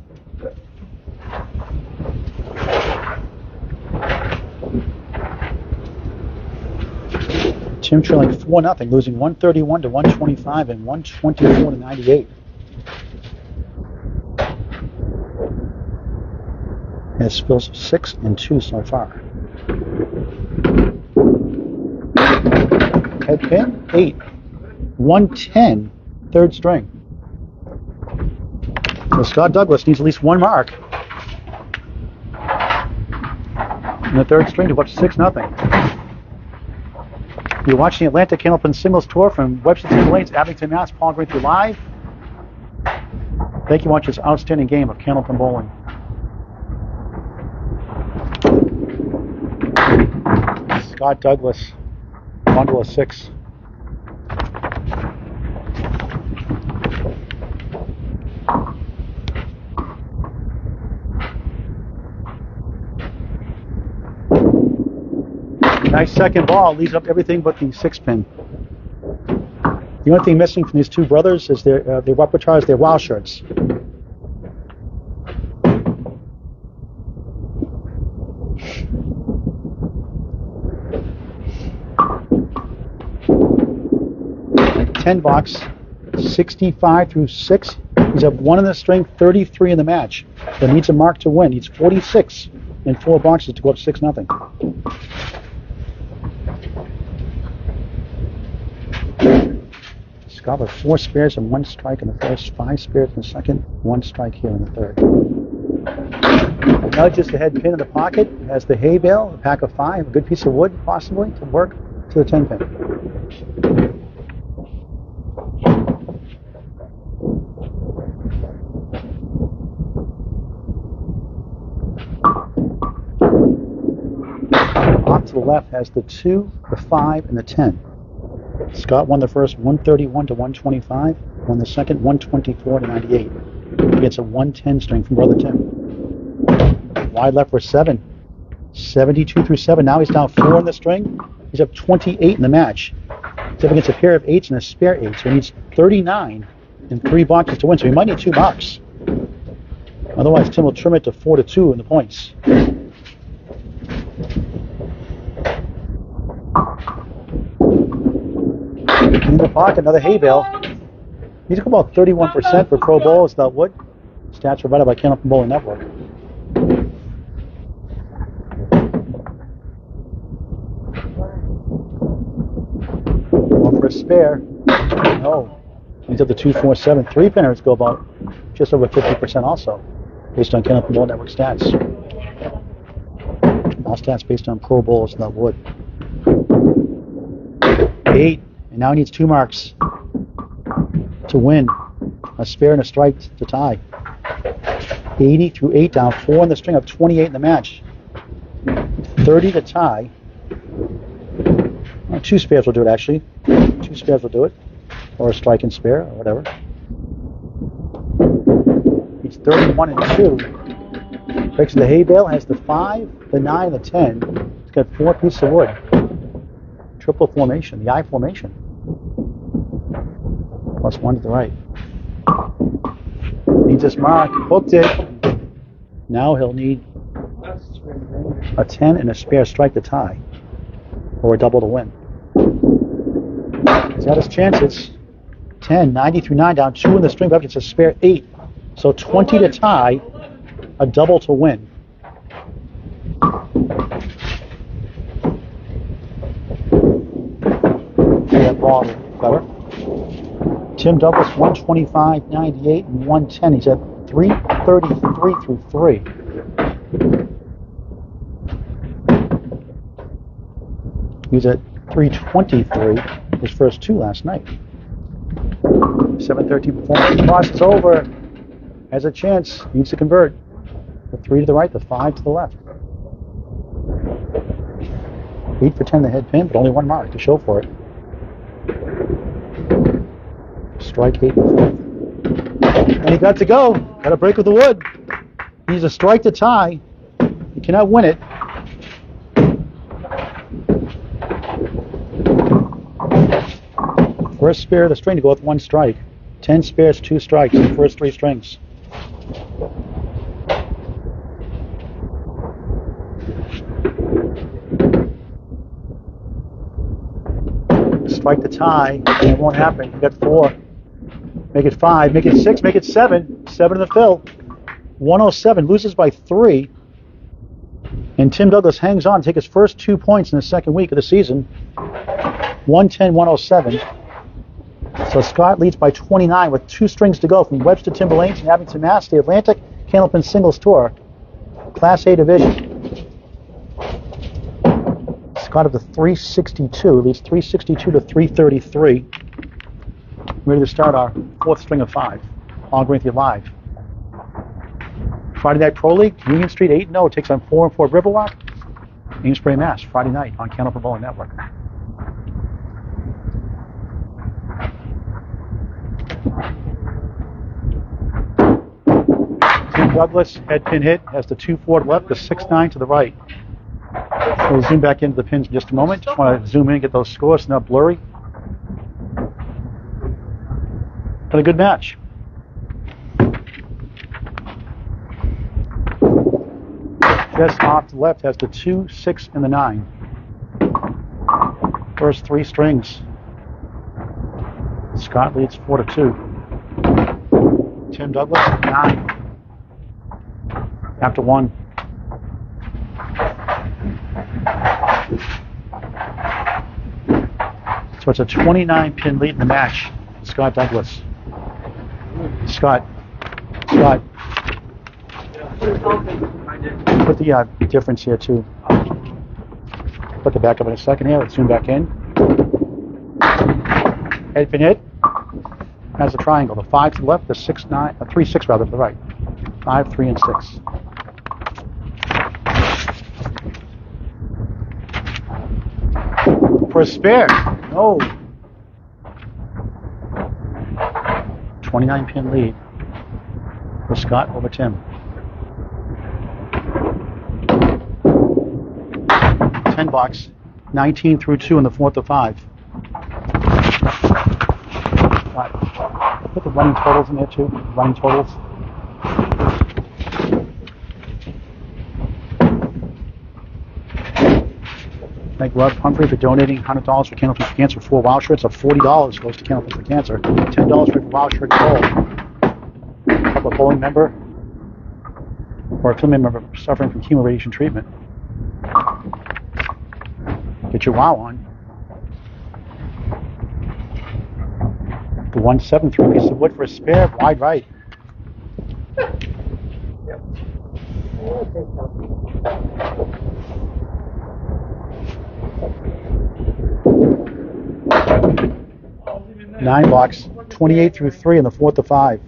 Tim trailing 4-0, losing 131 to 125 and 124 to 98. And spills 6 and 2 so far. Head pin 8, 110, third string. So Scott Douglas needs at least 1 mark in the third string to go up to 6-0. You're watching the Atlantic Candlepin Singles Tour from Webster City Lanes, Abington, Mass. Paul going through live. Thank you for watching this outstanding game of Candlepin bowling. Scott Douglas, bundle of 6. Nice second ball, leaves up everything but the 6-pin. The only thing missing from these two brothers is their repertoire is their wild shirts. $10, 65 through 6. He's up 1 in the string, 33 in the match. But needs a mark to win. Needs 46 in 4 boxes to go up 6-0. Scott with 4 spares and 1 strike in the first, 5 spares in the second, 1 strike here in the third. Now just the head pin in the pocket, has the hay bale, a pack of 5, a good piece of wood possibly to work to the 10 pin. Off to the left has the 2, the 5, and the 10. Scott won the first 131 to 125, won the second 124 to 98. He gets a 110 string from brother Tim. Wide left for 7, 72 through 7. Now he's down 4 in the string. He's up 28 in the match. He's up against a pair of 8s and a spare 8, so he needs 39 in 3 boxes to win. So he might need 2 marks. Otherwise, Tim will trim it to 4-2 in the points. In the pocket, another hay bale. He's about 31% for pro bowls without wood. Stats provided by Candlepin Bowling Network. One for a spare. No. He's up to 247. 3-pinners go about just over 50% also, based on Candlepin Bowling Network stats. All stats based on pro bowls without wood. 8. And now he needs 2 marks to win. A spare and a strike to tie. 80 through 8 down, 4 in the string, up 28 in the match. 30 to tie. 2 spares will do it actually. 2 spares will do it. Or a strike and spare, or whatever. He's 31 and 2. Breaks the hay bale, has the 5, the 9, and the 10. He's got 4 pieces of wood. Triple formation, the I formation. Plus 1 to the right. Needs this mark. Hooked it. Now he'll need a 10 and a spare strike to tie. Or a double to win. He's got his chances. 10, 90 through 9 down, 2 in the string, but it's a spare 8. So 20 to tie, a double to win. That ball, clever. Tim Douglas, 125, 98, and 110. He's at 333 through 3. He's at 323 his first 2 last night. 713 performance. Cross is over. Has a chance. Needs to convert. The 3 to the right, the 5 to the left. 8 for 10 the head pin, but only 1 mark to show for it. strike 8 and 4. And he got to go. Got to break with the wood. He needs a strike to tie. He cannot win it. First spare of the string to go with 1 strike. 10 spares, 2 strikes in the first 3 strings. Strike the tie, and it won't happen. You got 4. Make it 5, make it 6, make it 7. 7 in the fill. 107, loses by 3. And Tim Douglas hangs on to take his first 2 points in the second week of the season. 110-107. So Scott leads by 29 with 2 strings to go from Webster Timberlanes and Abington, Mass. The Atlantic Candlepin Singles Tour, Class A Division. Scott up to 362, leads 362 to 333. Ready to start our 4th string of 5. On Corinthian Live. Friday Night Pro League, Union Street 8-0 takes on 4-4 Riverwalk. Amesbury, Mass. Friday night on Candlepin Bowling Network. Tim Douglas, head pin hit, has the 2-4 to left, the 6-9 to the right. We'll zoom back into the pins in just a moment. Just want to zoom in and get those scores, so not blurry. But a good match. Just off to the left has the 2, 6, and the 9. First 3 strings. Scott leads 4-2. Tim Douglas 9. After 1. So it's a 29-pin lead in the match. Scott Douglas. Scott. Put the difference here too. Put the back up in a second here. Let's zoom back in. Head pin hit. Has the triangle. The 5 to the left. The 6, 9, 3, 6 rather to the right. 5, 3, and 6. For a spare. No. 29-pin lead for Scott over Tim. 10 box, 19 through 2 in the 4th of 5. Put the running totals in there too. Running totals. Thank Rob Humphrey for donating $100 for Candlepin for Cancer. 4 wow shirts of $40 goes to Candlepin for Cancer. $10 for wow shirt gold. Help a bowling member or a family member suffering from chemo radiation treatment. Get your wow on. The 173 piece of wood for a spare, wide right. Nine box, 28 through 3 in the 4th of 5.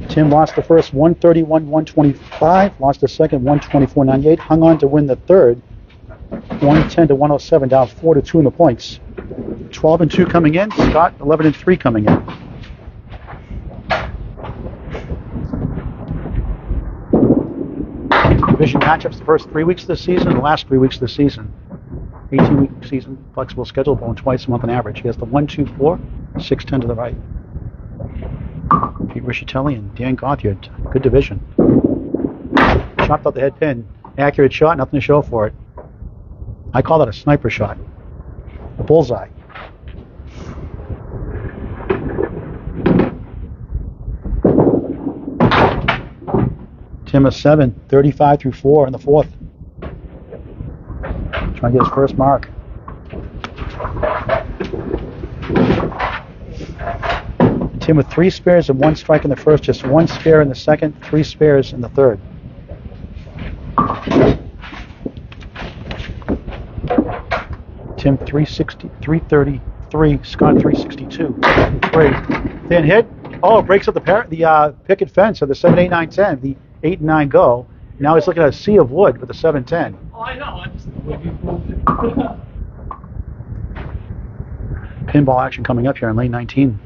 Tim lost the first 131-125, lost the second 124-98, hung on to win the third 110-107, down 4-2 in the points. 12-2 coming in, Scott 11-3 coming in. Division matchups the first 3 weeks of the season and the last 3 weeks of the season. 18-week season, flexible schedule, bowling twice a month on average. He has the 1-2-4, 6-10 to the right. Pete Rischitelli and Dan Gauthier, good division. Chopped out the head pin. Accurate shot, nothing to show for it. I call that a sniper shot. A bullseye. Tim a 7, 35 through 4 in the 4th. Trying to get his first mark. Tim with 3 spares and 1 strike in the first, just 1 spare in the second, 3 spares in the third. Tim 360, 333, Scott 362, 3. Thin hit. Oh, it breaks up the picket fence of the 7, 8, 9, 10. The 8 and 9 go. Now he's looking at a sea of wood with the 7, 10. Oh, I know. I just Pinball action coming up here in lane 19.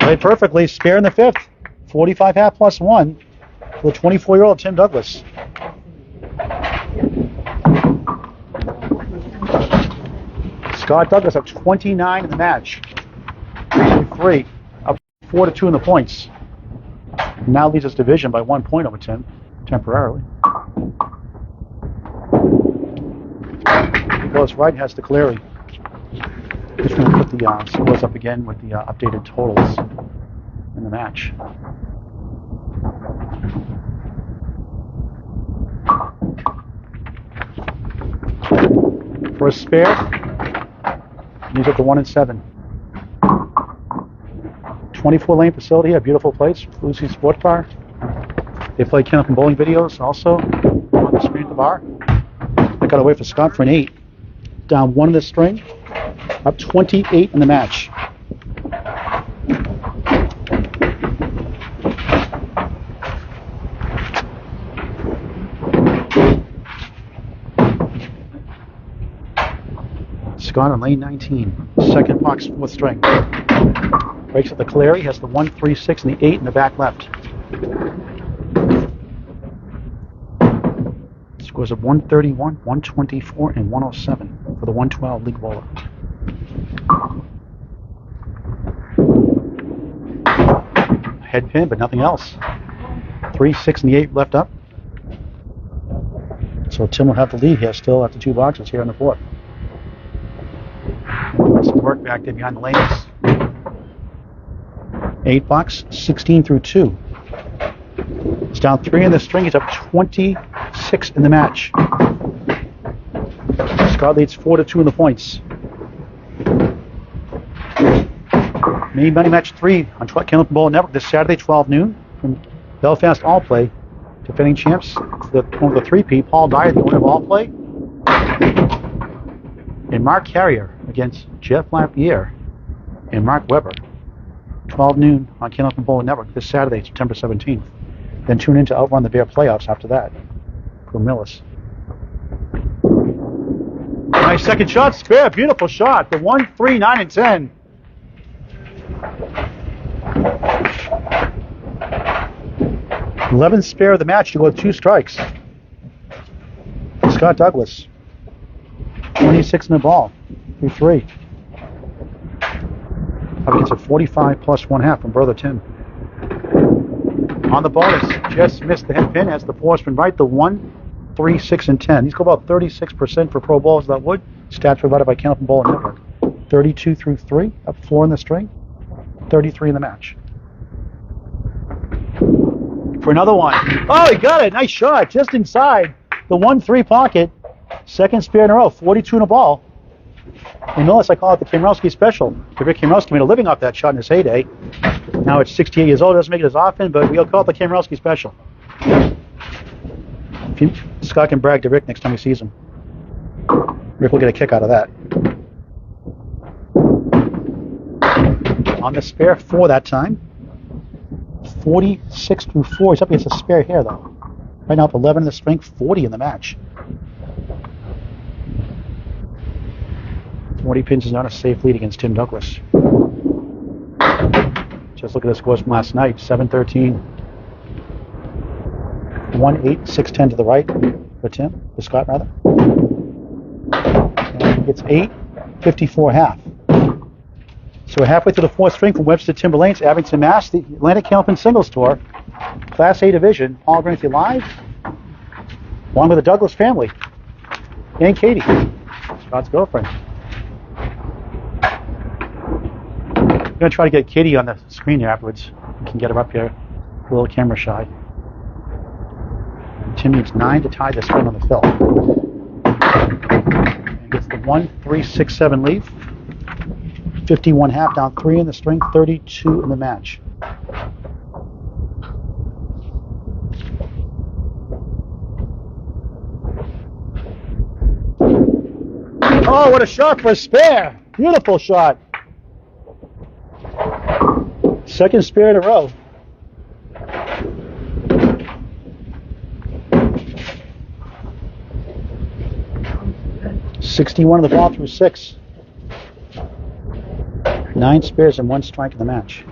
Played perfectly. Spare in the fifth. 45 half plus one for the 24-year-old Tim Douglas. Scott Douglas up 29 in the match. 3 up 4-2 in the points. Now leads his division by 1 point over Tim, temporarily. He goes right and has to Cleary. Just going to put the scores up again with the updated totals in the match. For a spare, he's up to 1 and 7. 24-lane facility, a beautiful place, Lucy's Sport Bar. They play Candlepin bowling videos also on the screen at the bar. I got away for Scott for an 8. Down 1 in the string, up 28 in the match. Scott on lane 19, second box, 4th string. Breaks up the Cleary, has the 1, 3, 6, and the 8 in the back left. Scores of 131, 124, and 107 for the 112 league bowler. Head pin, but nothing else. 3, 6, and the 8 left up. So Tim will have the lead here still after 2 boxes here on the 4th. Some work back there behind the lanes. 8 box, 16 through 2. It's down 3 in the string. He's up 26 in the match. Scott leads 4-2 in the points. Main money match 3 on Candlepin Bowling Network this Saturday, 12 noon, from Belfast All Play. Defending champs, the 3P, Paul Dyer, the owner of All Play, and Mark Carrier against Jeff Lapierre and Mark Weber. 12 noon on Candlepin Bowling Network this Saturday, September 17th. Then tune in to Outrun the Bear playoffs after that for Millis. Nice second shot, spare, beautiful shot. The 1, 3, 9, and 10. #11 spare of the match to go with 2 strikes. Scott Douglas. 26 in the ball. Through 3. Up against a 45 plus 1/2 from brother Tim. On the bonus, just missed the head pin as the 4's been right. The 1, 3, 6, and 10. These go about 36% for pro bowls that would. Stats provided by Candlepin Bowling Network. 32 through 3, up 4 in the string. 33 in the match. For another one. Oh, he got it. Nice shot. Just inside the 1-3 pocket. Second spare in a row. 42 in a ball. In Millis, I call it the Kamrowski special. Rick Kamrowski made a living off that shot in his heyday. Now it's 68 years old. Doesn't make it as often, but we'll call it the Kamrowski special. Scott can brag to Rick next time he sees him. Rick will get a kick out of that. On the spare 4 that time. 46 through 4. He's up against a spare here, though. Right now up 11 in the string, 40 in the match. 40 pins is not a safe lead against Tim Douglas. Just look at the scores from last night. 7-13. 1-8, 6-10 to the right for Tim, for Scott rather. And he gets 8, 54 half. So we're halfway through the 4th string from Webster Timberlanes, Abington, Mass. The Atlantic Candlepin Singles Tour, Class A Division. Paul Granthey live, along with the Douglas family and Katie, Scott's girlfriend. I'm going to try to get Katie on the screen here afterwards. We can get her up here. A little camera shy. And Tim needs 9 to tie the spin on the fill. And gets the 1, 3, 6, 7 leave. 51 half, down 3 in the string, 32 in the match. Oh, what a shot for a spare! Beautiful shot. Second spare in a row. .61 of the ball through 6. 9 spares and 1 strike in the match.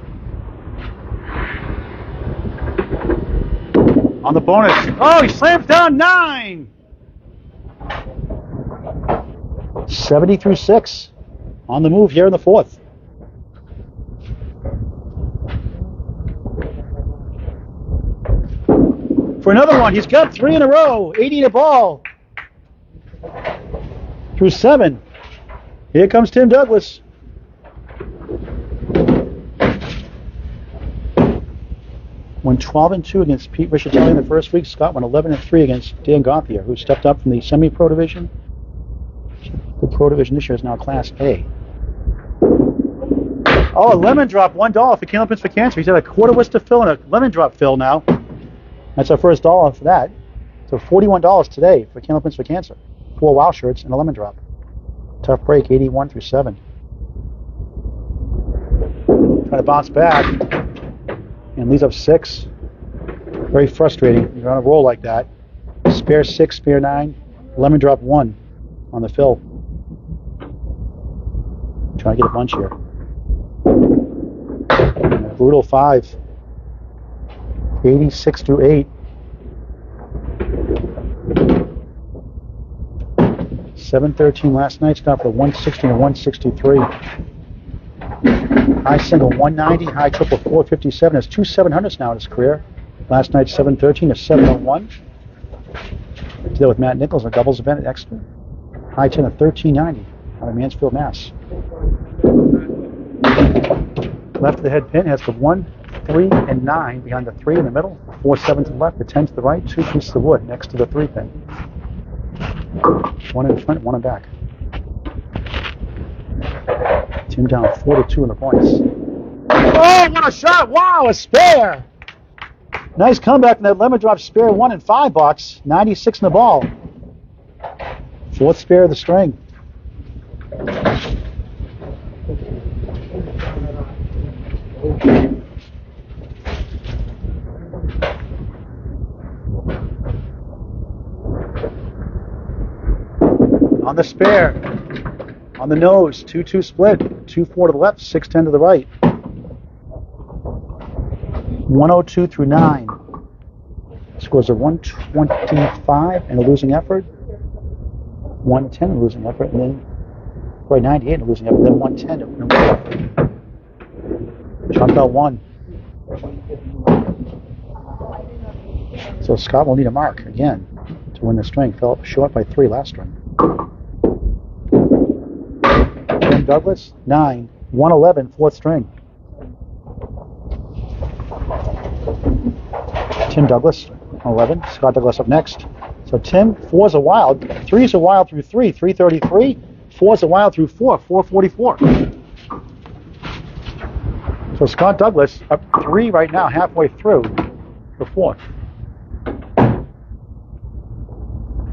On the bonus. Oh, he slams down 9. 70 through 6. On the move here in the 4th. For another one, he's got 3 in a row. 80 to ball. Through 7. Here comes Tim Douglas. Went 12-2 against Pete Riccitelli in the first week. Scott went 11-3 against Dan Gauthier, who stepped up from the semi-pro division. The pro division this year is now Class A. Oh, a lemon drop, $1 for Candlepin for Cancer. He's had a quarter whisk to fill and a lemon drop fill now. That's our first dollar for that. So $41 today for Candlepin for Cancer. 4 WOW shirts and a lemon drop. Tough break, 81 through 7. Trying to bounce back. And leaves up 6. Very frustrating. You're on a roll like that. Spare 6, spare 9. Lemon drop 1 on the fill. Trying to get a bunch here. Brutal 5. 86 through 8. 713 last night. Stopped for 160 and 163. High single 190. High triple 457. Has 2 700s now in his career. Last night 713 to 701. Did that with Matt Nichols, a doubles event at Exeter. High 10 of 1390 out of Mansfield, Mass. Left of the head pin has the 1, 3, and 9 behind the 3 in the middle. 4, 7 to the left, the 10 to the right, 2 pieces of wood next to the 3 pin. 1 in front, 1 in back. Tim down 4-2 in the points. Oh, what a shot! Wow, a spare! Nice comeback in that lemon drop spare 1 and 5 box. 96 in the ball. 4th spare of the string. On the spare, on the nose, 2-2 split, 2-4 to the left, 6-10 to the right. 102 through 9. Scores a 125 and a losing effort, 110 and a losing effort, and then 98 and a losing effort, then 110 and a losing effort. Chalked out 1. So Scott will need a mark again to win the string. Fell up short by 3 last string. Tim Douglas, 9, 111, 4th string. Tim Douglas, 11. Scott Douglas up next. So Tim, 4's a wild. 3's a wild through 3, 333. 4's a wild through 4, 444. So Scott Douglas up 3 right now, halfway through the 4th.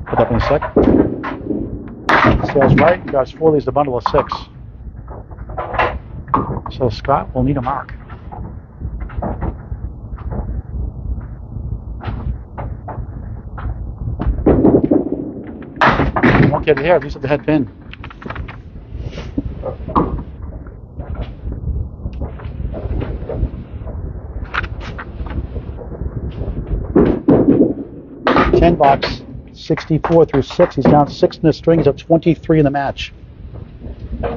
Put that in a sec. Sales right, guys, 4 leaves a bundle of 6. So Scott will need a mark. Won't get it here, he's at the head pin. $10, 64 through 6. He's down 6 in the string. He's up 23 in the match.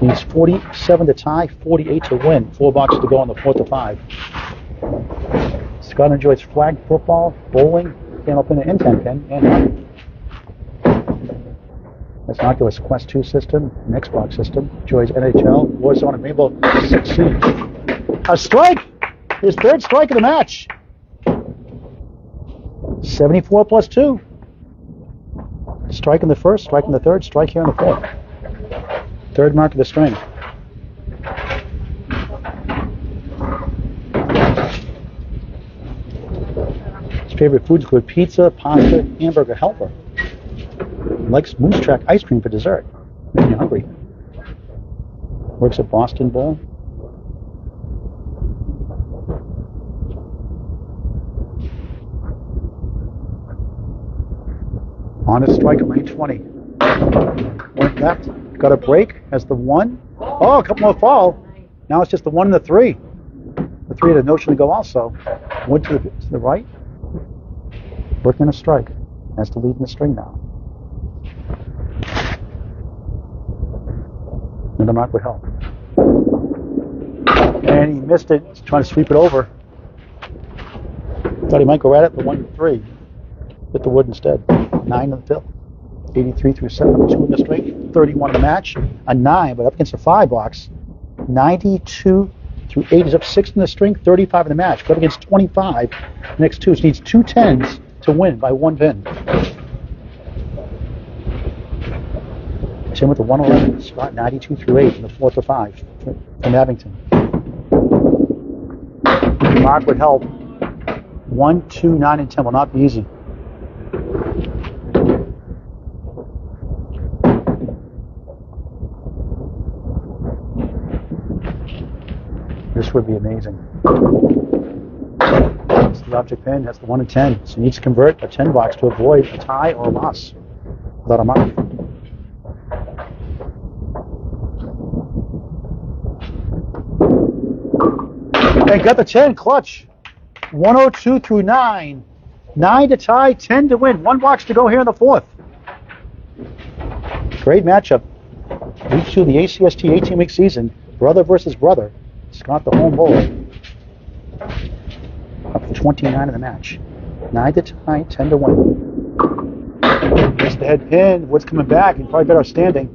He's 47 to tie, 48 to win. $4 to go on the 4th to 5. Scott enjoys flag football, bowling, Candlepin and 10-pin, and hockey. That's an Oculus Quest 2 system, an Xbox system. Enjoys NHL, Warzone, and Rainbow Six Siege. A strike! His 3rd strike of the match. 74 plus 2. Strike in the 1st, strike in the 3rd, strike here in the 4th. 3rd mark of the string. His favorite foods include pizza, pasta, hamburger, helper. He likes Moose Track ice cream for dessert. Making you hungry. Works at Boston Bowl. On a strike at lane 20. Went left, got a break, has the 1. Oh, a couple more fall. Now it's just the 1 and the 3. The 3 had a notion to go also. Went to the right. Working a strike. Has to lead in the string now. Another mark would help. And he missed it. He's trying to sweep it over. Thought he might go right at the 1-3. Hit the wood instead. 9 in the fill. 83 through 7, 2 in the string. 31 in the match. A 9, but up against a 5 box. 92 through 8 is up 6 in the string. 35 in the match. But up against 25. Next 2. So needs 2 10s to win by 1 pin. Tim with the 111. Scott 92 through 8 in the 4 to 5 from Abington. Mark would help. 1, 2, 9, and 10 will not be easy. This would be amazing. It's the object pin. That's the 1 and 10. So he needs to convert a 10 box to avoid a tie or a loss without a mark. And got the 10 clutch. 102 through 9. 9 to tie, 10 to win. 1 box to go here in the 4th. Great matchup. Week 2 of the ACST 18-week season. Brother versus brother. Scott the home bowler. Up to 29 in the match. 9 to tie, 10 to win. There's the head pin. Wood's coming back and probably better standing.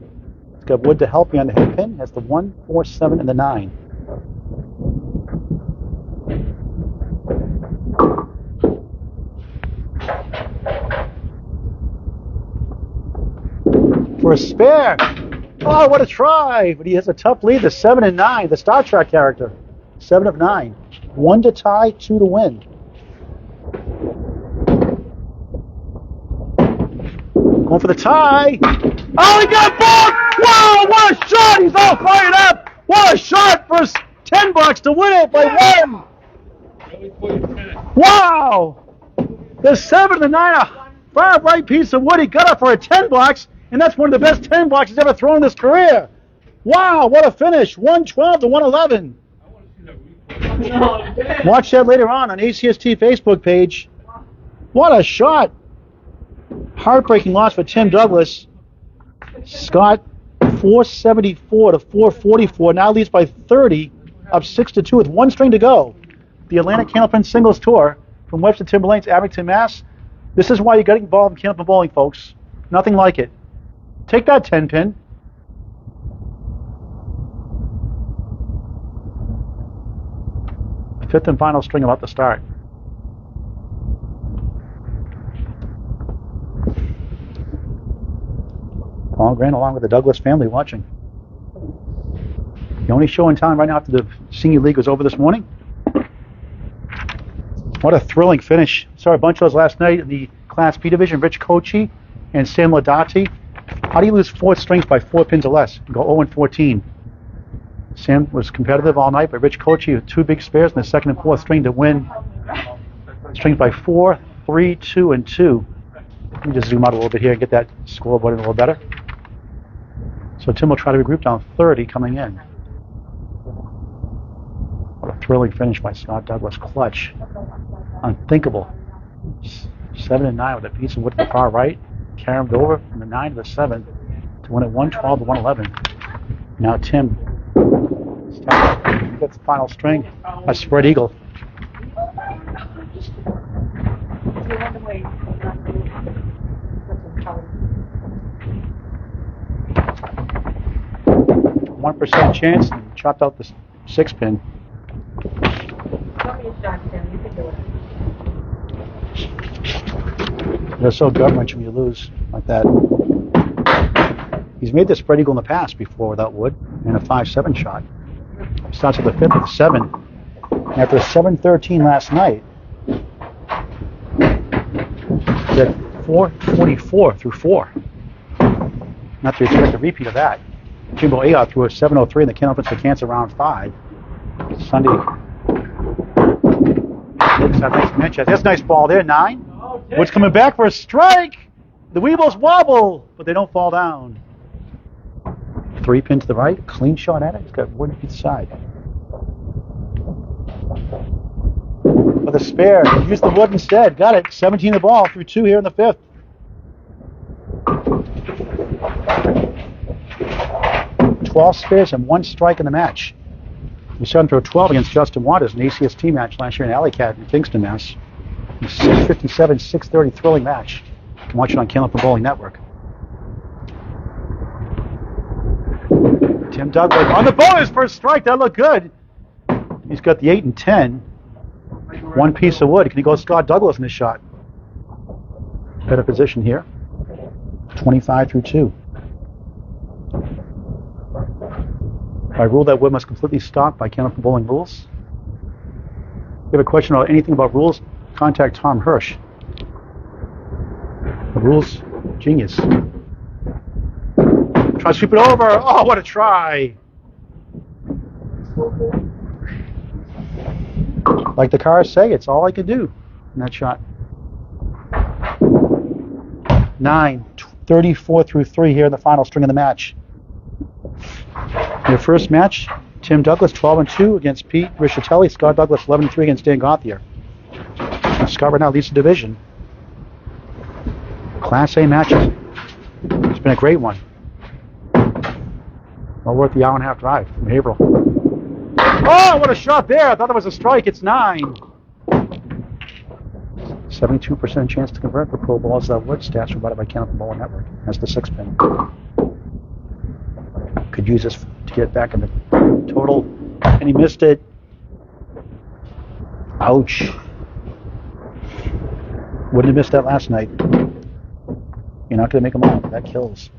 It's got Wood to help you on the head pin. That's the 1, 4, 7, and the 9. For a spare. Oh, what a try! But he has a tough lead. The 7 and 9, the Star Trek character. 7 of 9. 1 to tie, 2 to win. Going for the tie. Oh, he got both! Wow, what a shot! He's all fired up! What a shot for 10 bucks to win it by 1! Wow! The 7 and the 9, a far right piece of wood. He got up for a 10 box. And that's one of the best 10 blocks he's ever thrown in his career. Wow, what a finish. 112 to 111. Watch that later on ACST Facebook page. What a shot. Heartbreaking loss for Tim Douglas. Scott, 474 to 444. Now leads by 30, up 6 to 2 with 1 string to go. The Atlantic Candlepin Singles Tour from Webster Timberlanes, Abington, Mass. This is why you got to get involved in Candlepin bowling, folks. Nothing like it. Take that 10 pin. Fifth and final string about to start. Paul Grant along with the Douglas family watching. The only show in town right now after the Senior League was over this morning. What a thrilling finish. Saw a bunch of those last night in the Class B division. Rich Kochi and Sam Ladati. How do you lose 4 strings by 4 pins or less? Go 0 and 14. Sam was competitive all night, but Rich Kochi with 2 big spares in the 2nd and 4th string to win. Strings by 4, 3, 2, and 2. Let me just zoom out a little bit here and get that scoreboard in a little better. So Tim will try to regroup down 30 coming in. What a thrilling finish by Scott Douglas. Clutch. Unthinkable. 7 and 9 with a piece of wood to the far right. Carried over from the 9 to the 7 to win at 112 to 111. Now Tim gets the final string, a spread eagle. One 1% chance and chopped out the 6 pin. They're so gut-wrenching when you lose like that. He's made the spread eagle in the past before without wood and a 5-7 shot. Starts with the 5th with 7. And after a 7-13 last night, he's at 444 through 4. Not to expect a repeat of that. Jimbo Ayotte threw a 703 in the Candlepin for Cancer round 5. Sunday. That's a nice ball there, 9. Wood's coming back for a strike. The Weebles wobble, but they don't fall down. 3 pin to the right, clean shot at it. He's got Wood to the side. For the the spare. Use the wood instead. Got it. 17 the ball through 2 here in the 5th. Twelve spares and 1 strike in the match. We saw him throw 12 against Justin Waters, an ACST match last year in Alley Cat in Kingston, Mass. 657, 630 thrilling match. You can watch it on Candlepin Bowling Network. Tim Douglas on the bonus first strike. That looked good. He's got the 8 and 10. 1 piece of wood. Can he go Scott Douglas in this shot? Better position here. 25 through 2. By rule, that wood must completely stop by Candlepin Bowling rules. If you have a question about anything about rules, contact Tom Hirsch. The rules genius. Try to sweep it over. Oh, what a try! Like the cars say, it's all I could do in that shot. 9, 34 through 3 here in the final string of the match. Your first match, Tim Douglas 12 and 2 against Pete Rischitelli. Scott Douglas 11 and 3 against Dan Gauthier. Scott right now leads the division. Class A matchup. It's been a great one. Well worth the hour-and-a-half drive from Haverhill. Oh, what a shot there! I thought it was a strike. It's 9. 72% chance to convert for pro balls that wood. Stats provided by Candlepin Bowling Network. That's the 6-pin. Could use this to get back in the total, and he missed it. Ouch. Wouldn't have missed that last night. You're not going to make them all. That kills.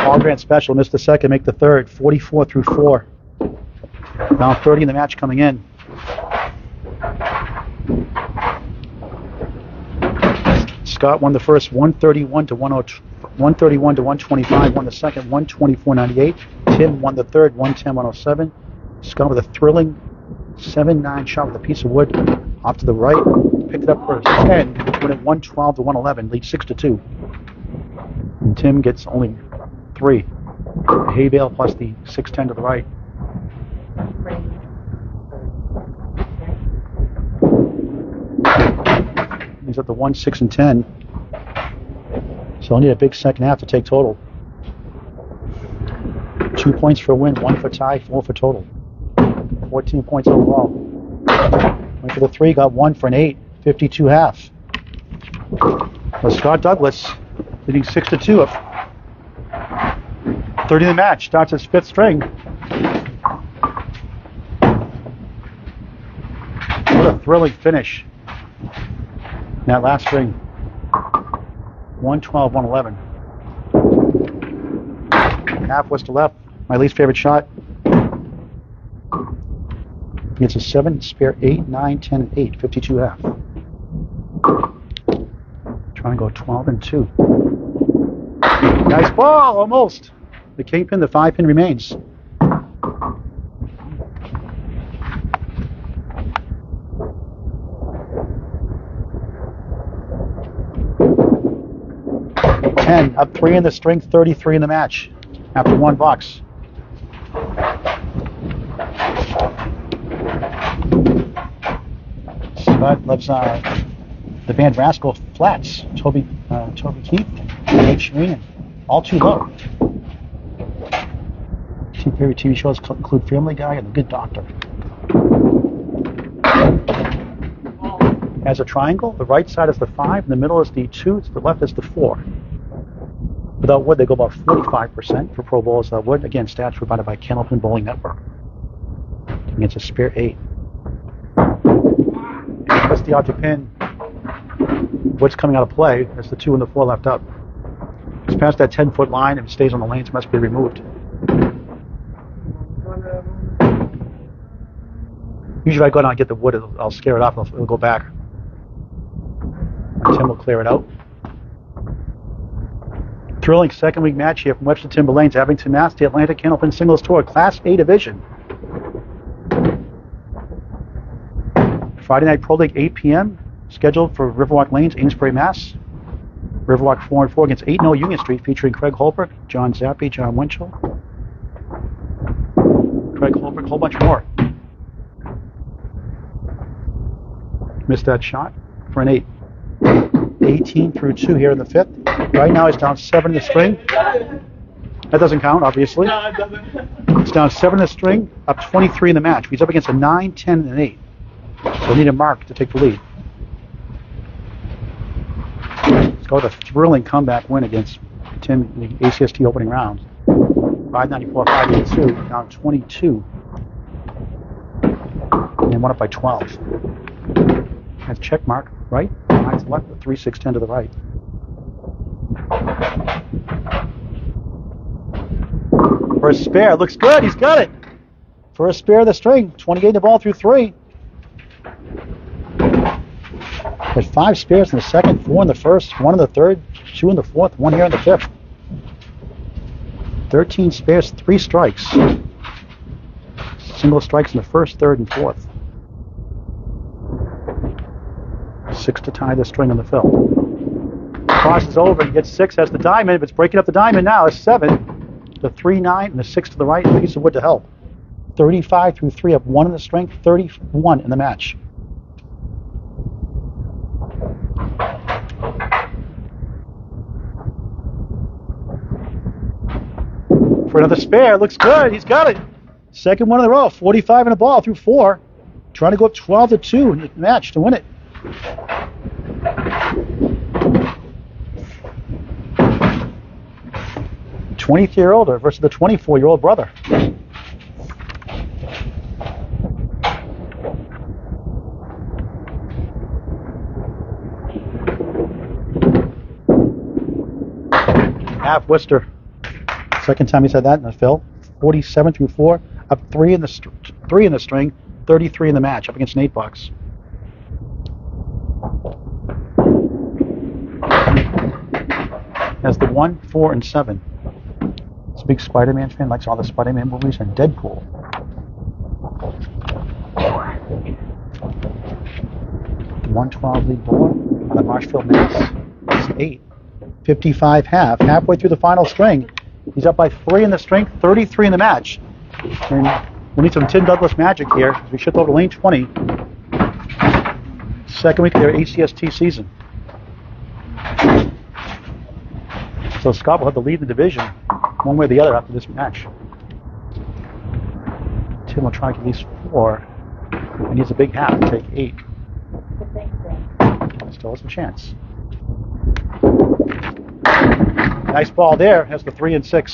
All Grant Special missed the second, make the third. 44 through 4. Now 30 in the match coming in. Scott won the first 131 to 131 to 125. Won the second 124.98. Tim won the third 110-107. Scott with a thrilling 7-9 shot with a piece of wood off to the right. Picked it up for 10. Win it 112 to 111. Lead 6 to 2. And Tim gets only 3. The hay bale plus the 610 to the right. He's at the 1, 6, and 10. So he'll need a big second half to take total. 2 points for a win, 1 for tie, 4 for total. 14 points overall. Went for the 3, got 1 for an 8, 52 half. So Scott Douglas leading 6 to 2 up. 30 in the match, starts his 5th string. What a thrilling finish. In that last string. 112, 111. Half was to left. My least favorite shot. It's a 7, spare 8, 9, 10, and 8. 52 half. Trying to go 12 and 2. Nice ball, almost. The kingpin, the 5-pin remains. Up 3 in the string, 33 in the match after 1 box. Scott loves the band Rascal Flats, Toby Keith, Nate Shereen, All Too Low. Favorite TV shows include Family Guy and The Good Doctor. As a triangle, the right side is the 5, the middle is the 2, the left is the 4. Without wood, they go about 45% for pro bowls without wood. Again, stats provided by Candlepin Bowling Network. Against a spare 8. That's the object pin. Wood's coming out of play. There's the 2 and the 4 left up. It's past that 10-foot line. If it stays on the lanes, it must be removed. Usually, if I go down and get the wood, I'll scare it off. It'll go back. And Tim will clear it out. Thrilling second week match here from Webster Timberlanes, Abington, Mass. The Atlantic Candlepin Singles Tour, Class A Division. Friday night Pro League, 8 p.m. Scheduled for Riverwalk Lanes, Amesbury, Mass. Riverwalk 4 and 4 against 8-0 Union Street, featuring Craig Holbrook, John Zappi, John Winchell. Craig Holbrook, a whole bunch more. Missed that shot for an 8. 18 through 2 here in the 5th. Right now he's down 7 in the string. That doesn't count, obviously. No, it doesn't. It's down 7 in the string, up 23 in the match. He's up against a 9, 10, and an 8. So we need a mark to take the lead. Let's go with a thrilling comeback win against Tim in the ACST opening round. 594, 582, down 22. And one up by 12. That's check mark, right? 9 to the left, 3, 6, 10 to the right. First spare, looks good, he's got it. First spare of the string, 28 in the ball through 3. There's 5 spares in the second, 4 in the first, 1 in the third, 2 in the fourth, 1 here in the 5th. 13 spares, 3 strikes. Single strikes in the first, third, and fourth. 6 to tie the string on the fill. Crosses over, he gets 6, has the diamond. If it's breaking up the diamond now, it's 7. The 3, 9, and the 6 to the right, and a piece of wood to help. 35 through 3 up 1 in the string, 31 in the match. For another spare, looks good, he's got it. Second one in a row, 45 in a ball through 4. Trying to go up 12 to 2 in the match to win it. The 20-year-old versus the 24-year-old brother. Half Worcester. Second time he's had that in the fill. 47 through 4, up 3 in the string, 33 in the match, up against an 8-box. Has the 1, 4, and 7. He's a big Spider-Man fan, likes all the Spider-Man movies and Deadpool. The 112 lead bowler on the Marshfield Mass. It's 8. 55 halfway through the final string. He's up by 3 in the string, 33 in the match. And we need some Tim Douglas magic here as we shift over to lane 20. Second week of their ACST season. So Scott will have the lead in the division, one way or the other, after this match. Tim will try to get at least 4. He needs a big half to take 8. Still has some chance. Nice ball there, has the 3 and 6.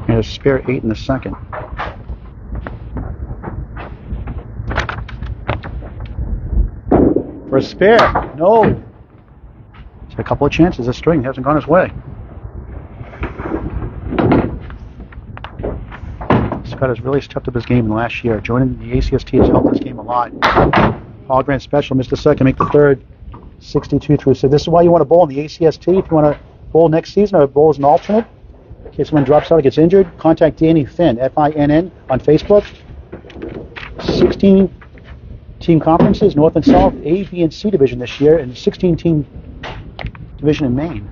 And a spare 8 in the second. For a spare, no. He's had a couple of chances. This string hasn't gone his way. Scott has really stepped up his game in the last year. Joining the ACST has helped his game a lot. All Grand Special, missed the second, make the third. 62 through 6. This is why you want to bowl in the ACST. If you want to bowl next season or bowl as an alternate, in case someone drops out or gets injured, contact Danny Finn, F-I-N-N, on Facebook. 16 team conferences, North and South, A, B, and C division this year, and 16 team division in Maine.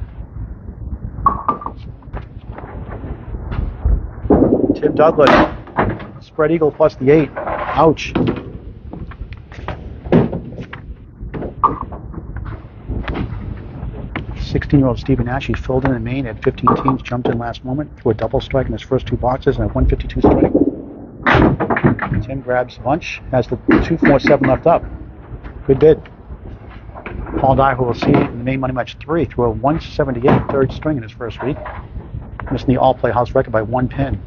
Tim Douglas, spread eagle plus the 8. Ouch. '16-year-old Stephen Nash, he filled in Maine, had 15 teams, jumped in last moment, threw a double strike in his first 2 boxes, and a 152 strike. Tim grabs lunch, has the 247 left up. Good bid. Paul Dyer, who will see in the Maine Money Match 3, threw a 178 third string in his first week, missing the all-play house record by 1 pin.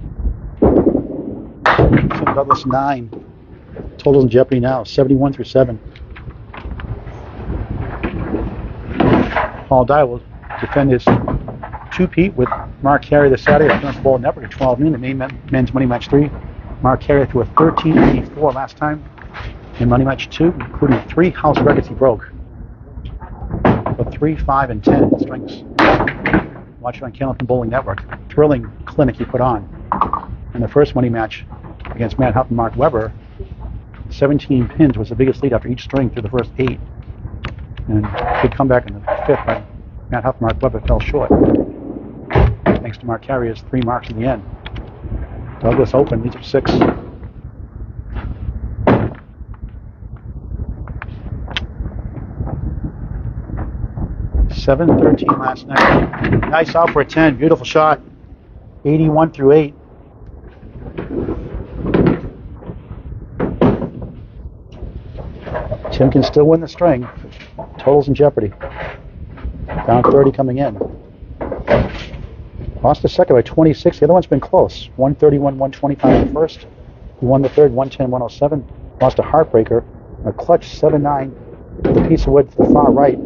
Tim Douglas 9. Totals in jeopardy now, 71 through 7. Paul Dyer will defend his 2-peat with Mark Carey this Saturday at North Bowl Network at 12 noon, the Maine Men's Money Match 3. Mark Carey threw a 13.84 last time in Money Match 2, including 3 house records he broke. For 3, 5, and 10 strings. Watch it on Candlepin Bowling Network. Thrilling clinic he put on. In the first money match against Matt Huff and Mark Weber, 17 pins was the biggest lead after each string through the first 8. And big comeback in the 5th by Matt Huff. Mark Weber fell short. Thanks to Mark Carrier's 3 marks in the end. Douglas open, leads up 6. 7-13 last night. Nice out for a 10. Beautiful shot. 81 through 8. Tim can still win the string. Total's in jeopardy. Down 30 coming in. Lost the second by 26. The other one's been close. 131, 125 in the first. He won the third, 110, 107. Lost a heartbreaker. A clutch 7-9 with a piece of wood to the far right.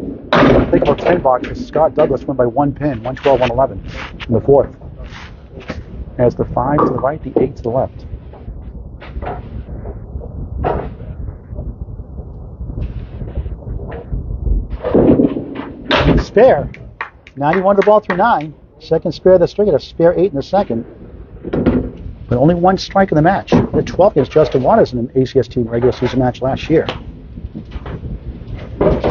Think about 10 boxes. Scott Douglas went by 1 pin, 112, 111 in the fourth. As the 5 to the right, the 8 to the left. Spare. 91 to the ball through 9. Second spare of the string, a spare 8 in the second. But only one strike in the match. The 12 against Justin Waters in an ACST regular season match last year.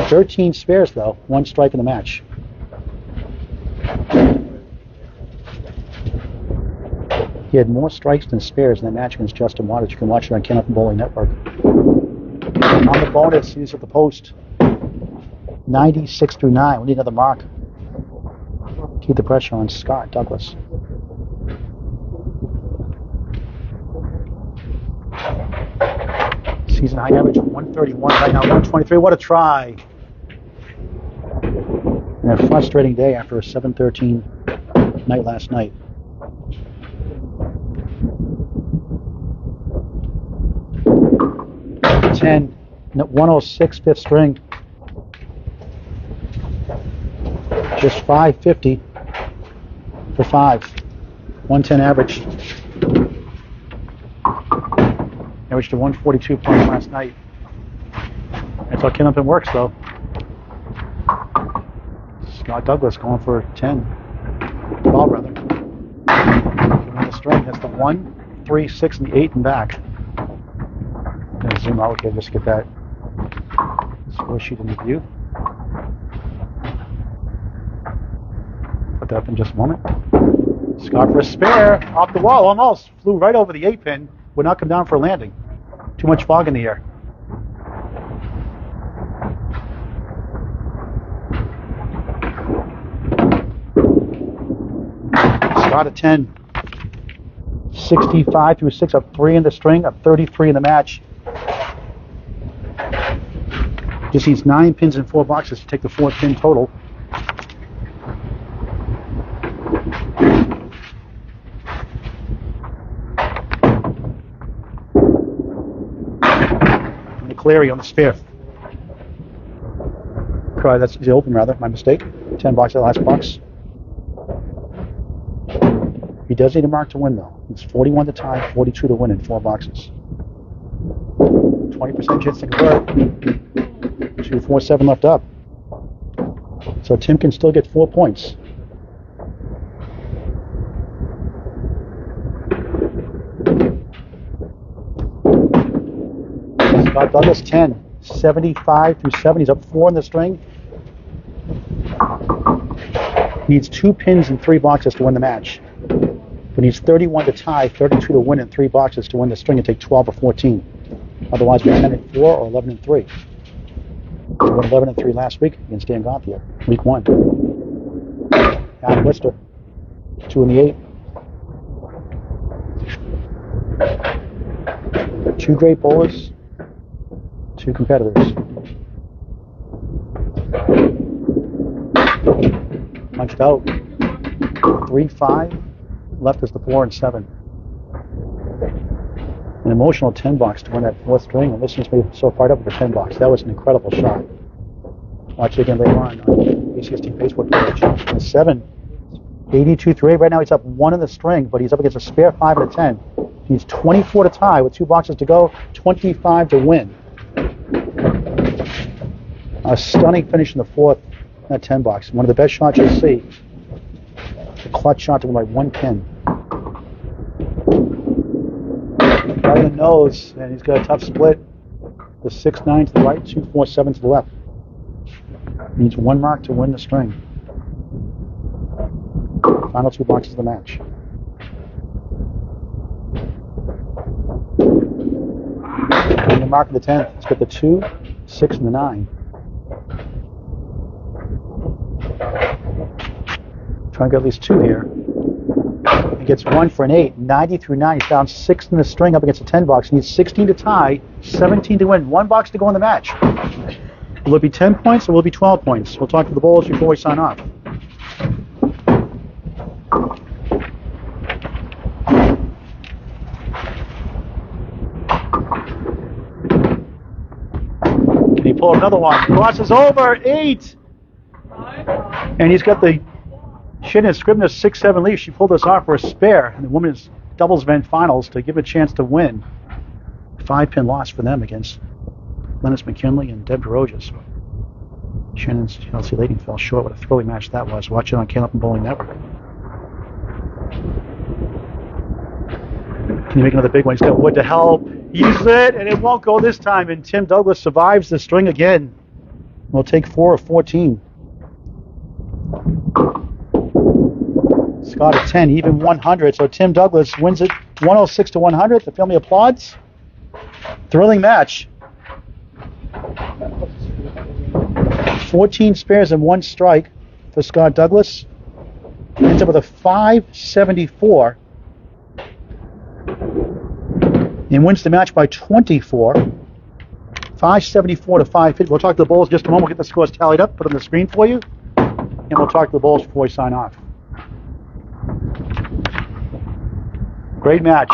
13 spares, though. One strike in the match. He had more strikes than spares in that match against Justin Waters. You can watch it on Candlepin Bowling Network. On the bonus, he's at the post. 96 through 9. We need another mark. Keep the pressure on Scott Douglas. Season high average of 131, right now 123. What a try. And a frustrating day after a 7-13 night last night. Ten, 106 fifth string. Just 550 for 5. 110 average. Averaged to 142 points last night. That's how Candlepin works, though. Scott Douglas going for 10. 12, rather. Giving the string. That's the 1, 3, 6, and the 8 and back. I'm going to zoom out here just to get that score sheet into view. Put that up in just a moment. Scott for a spare. Off the wall, almost. Flew right over the 8 pin. Would not come down for a landing. Too much fog in the air. Scott at 10. 65 through 6, up 3 in the string, up 33 in the match. Just needs 9 pins in 4 boxes to take the 4 pin total. Cleary on the spare. That's the open, rather. My mistake. 10 boxes, the last box. He does need a mark to win, though. It's 41 to tie, 42 to win in 4 boxes. 20% chance to convert. 2, 4, 7 left up. So Tim can still get 4 points. Scott Douglas 10, 75 through 7. He's up 4 in the string. Needs 2 pins in 3 boxes to win the match. But needs 31 to tie, 32 to win in 3 boxes to win the string and take 12 or 14. Otherwise, be 10 and 4 or 11 and 3. He won 11 and 3 last week against Dan Gauthier, week 1. Adam Wister, 2 in the 8. 2 great bowlers. 2 competitors. Punched out. 3, 5. Left is the 4 and 7. An emotional 10 box to win that 4th string, and listeners may be so fired up with the 10 box. That was an incredible shot. Watch it again later on the ACST Facebook page. And 7, 82 through 8. Right now he's up 1 in the string, but he's up against a spare 5 and a 10. He needs 24 to tie with 2 boxes to go, 25 to win. A stunning finish in the 4th, that 10 box. One of the best shots you'll see. A clutch shot to win by 1 pin. Right in the nose, and he's got a tough split. The 6-9 to the right, 2-4-7 to the left. Needs 1 mark to win the string. Final 2 boxes of the match. And the mark of the 10th. It's got the 2, 6, and the 9. Trying to get at least 2 here. He gets 1 for an 8. 90 through 9. He's down 6 in the string up against a 10 box. He needs 16 to tie, 17 to win. 1 box to go in the match. Will it be 10 points or will it be 12 points? We'll talk to the bowlers before we sign off. Can he pull another one? Crosses over. 8. And he's got the Shin and Scribner 6-7 lead. She pulled this off for a spare in the women's doubles event finals to give a chance to win. 5-pin loss for them against Lennis McKinley and Deb DeRojas. Shannon's Chelsea Lading fell short. What a thrilling match that was. Watch it on Candlepin Bowling Network. Can you make another big one? He's got wood to help. Uses it, and it won't go this time. And Tim Douglas survives the string again. We'll take 4 of 14. Scott at 10, even 100. So Tim Douglas wins it 106 to 100. The family applauds. Thrilling match. 14 spares and 1 strike for Scott Douglas. Ends up with a 574 and wins the match by 24. 574 to 550. We'll talk to the bowls in just a moment. We'll get the scores tallied up, put them on the screen for you, and we'll talk to the bowls before we sign off. Great match.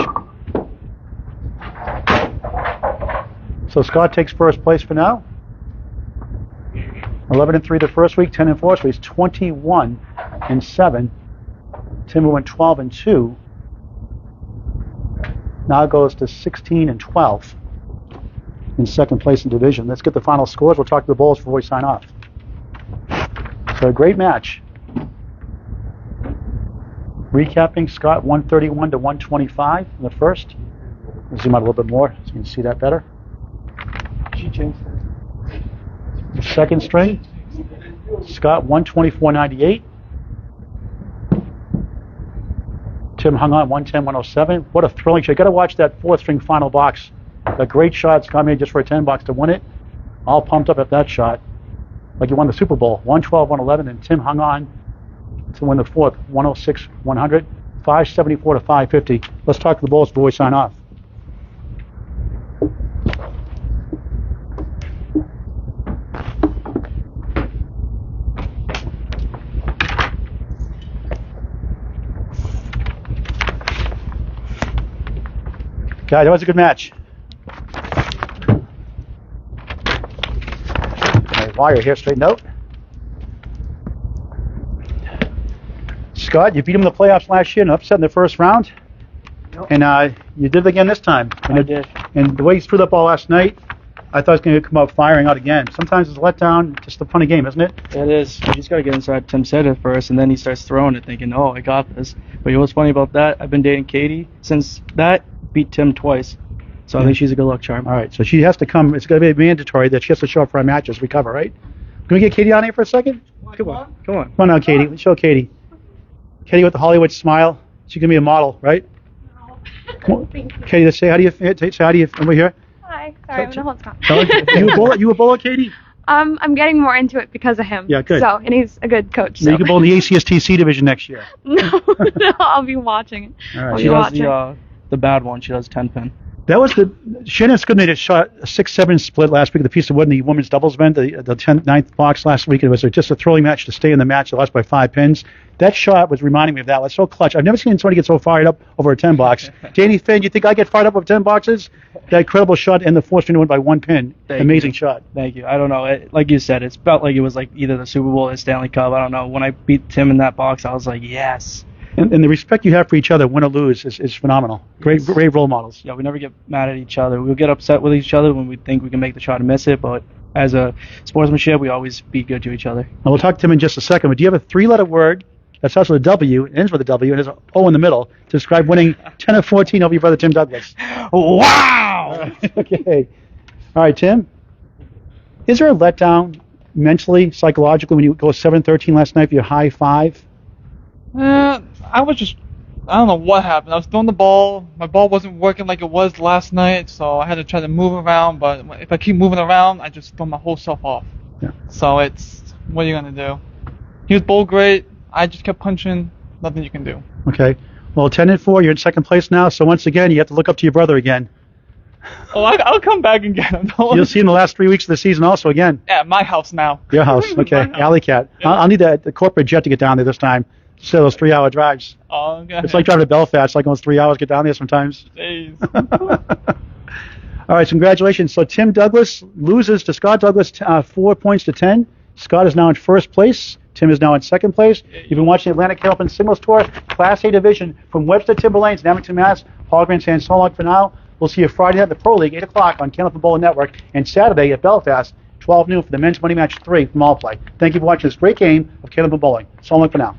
So Scott takes first place for now. 11-3 the first week, 10-4, so he's 21-7. Tim went 12-2. Now goes to 16-12 in second place in division. Let's get the final scores. We'll talk to the bowls before we sign off. So a great match. Recapping, Scott 131 to 125 in the first. We'll zoom out a little bit more so you can see that better. She changed it. The second string, Scott 124.98. Tim hung on 110.107. What a thrilling shot. You got to watch that 4th string final box. A great shot. Scott made just for a 10 box to win it. All pumped up at that shot. Like he won the Super Bowl. 112.111, and Tim hung on to win the 4th. 106.100. 574 to 550. Let's talk to the bowls before we sign off. Guys, that was a good match. My wire here, straighten out. Scott, you beat him in the playoffs last year and upset in the first round. Yep. And you did it again this time. I did. And the way you screwed up all last night, I thought it was going to come out firing out again. Sometimes it's a letdown, just a funny game, isn't it? It is. You just got to get inside Tim's head at first, and then he starts throwing it thinking, oh, I got this. But you know what's funny about that? I've been dating Katie since that. Beat Tim twice. So I think she's a good luck charm. All right, so she has to come. It's going to be mandatory that she has to show up for our matches. We cover, right? Can we get Katie on here for a second? Come on. Come on now, Katie. Let's show Katie. Katie with the Hollywood smile. She's going to be a model, right? No. Thank you. Katie, let's say how do you over here? Hi. Sorry, I'm going to hold Scott. You a bowler, Katie? I'm getting more into it because of him. Yeah, good. So, and he's a good coach. So. You can bowl in the ACST C division next year. No, I'll be watching. All right. She does the bad one. She does 10-pin. That was the Shannon Scribner shot a 6-7 split last week. The piece of wood in the women's doubles event, the 9th box last week. It was just a thrilling match to stay in the match. They lost by 5 pins. That shot was reminding me of that. It was so clutch. I've never seen somebody get so fired up over a 10 box. Danny Finn, you think I get fired up over 10 boxes? That incredible shot in the 4th string to win by 1 pin. Amazing shot. Thank you. I don't know. Like you said, it felt like it was like either the Super Bowl or the Stanley Cup. I don't know. When I beat Tim in that box, I was like, yes. And the respect you have for each other, win or lose, is phenomenal. Great role models. Yeah, we never get mad at each other. We'll get upset with each other when we think we can make the shot and miss it, but as a sportsmanship, we always be good to each other. And we'll talk to him in just a second, but do you have a 3-letter word that starts with a W, ends with a W, and has an O in the middle to describe winning 10 of 14 over your brother Tim Douglas? Wow! Okay. All right, Tim. Is there a letdown mentally, psychologically, when you go 7-13 last night for your high 5? I don't know what happened. I was throwing the ball. My ball wasn't working like it was last night, so I had to try to move around. But if I keep moving around, I just throw my whole self off. Yeah. So what are you going to do? He was bowled great. I just kept punching. Nothing you can do. Okay. Well, 10-4, you're in second place now. So once again, you have to look up to your brother again. Oh, I'll come back and get him. You'll see in the last 3 weeks of the season also again. Yeah, my house now. Your house. Okay. My house. Alley Cat. Yeah. I'll need the corporate jet to get down there this time. So those 3-hour drives. Oh, okay. It's like driving to Belfast. It's like almost 3 hours to get down there sometimes. Jeez. All right, congratulations. So Tim Douglas loses to Scott Douglas 4 points to 10. Scott is now in first place. Tim is now in second place. You've been watching the Atlantic Candlepin Singles Tour, Class A Division from Webster Timberlanes in Abington, Mass. Paul Grandstand, so long for now. We'll see you Friday night at the Pro League, 8 o'clock on Candlepin Bowling Network, and Saturday at Belfast, 12 noon for the Men's Money Match 3 from All Play. Thank you for watching this great game of Candlepin Bowling. So long for now.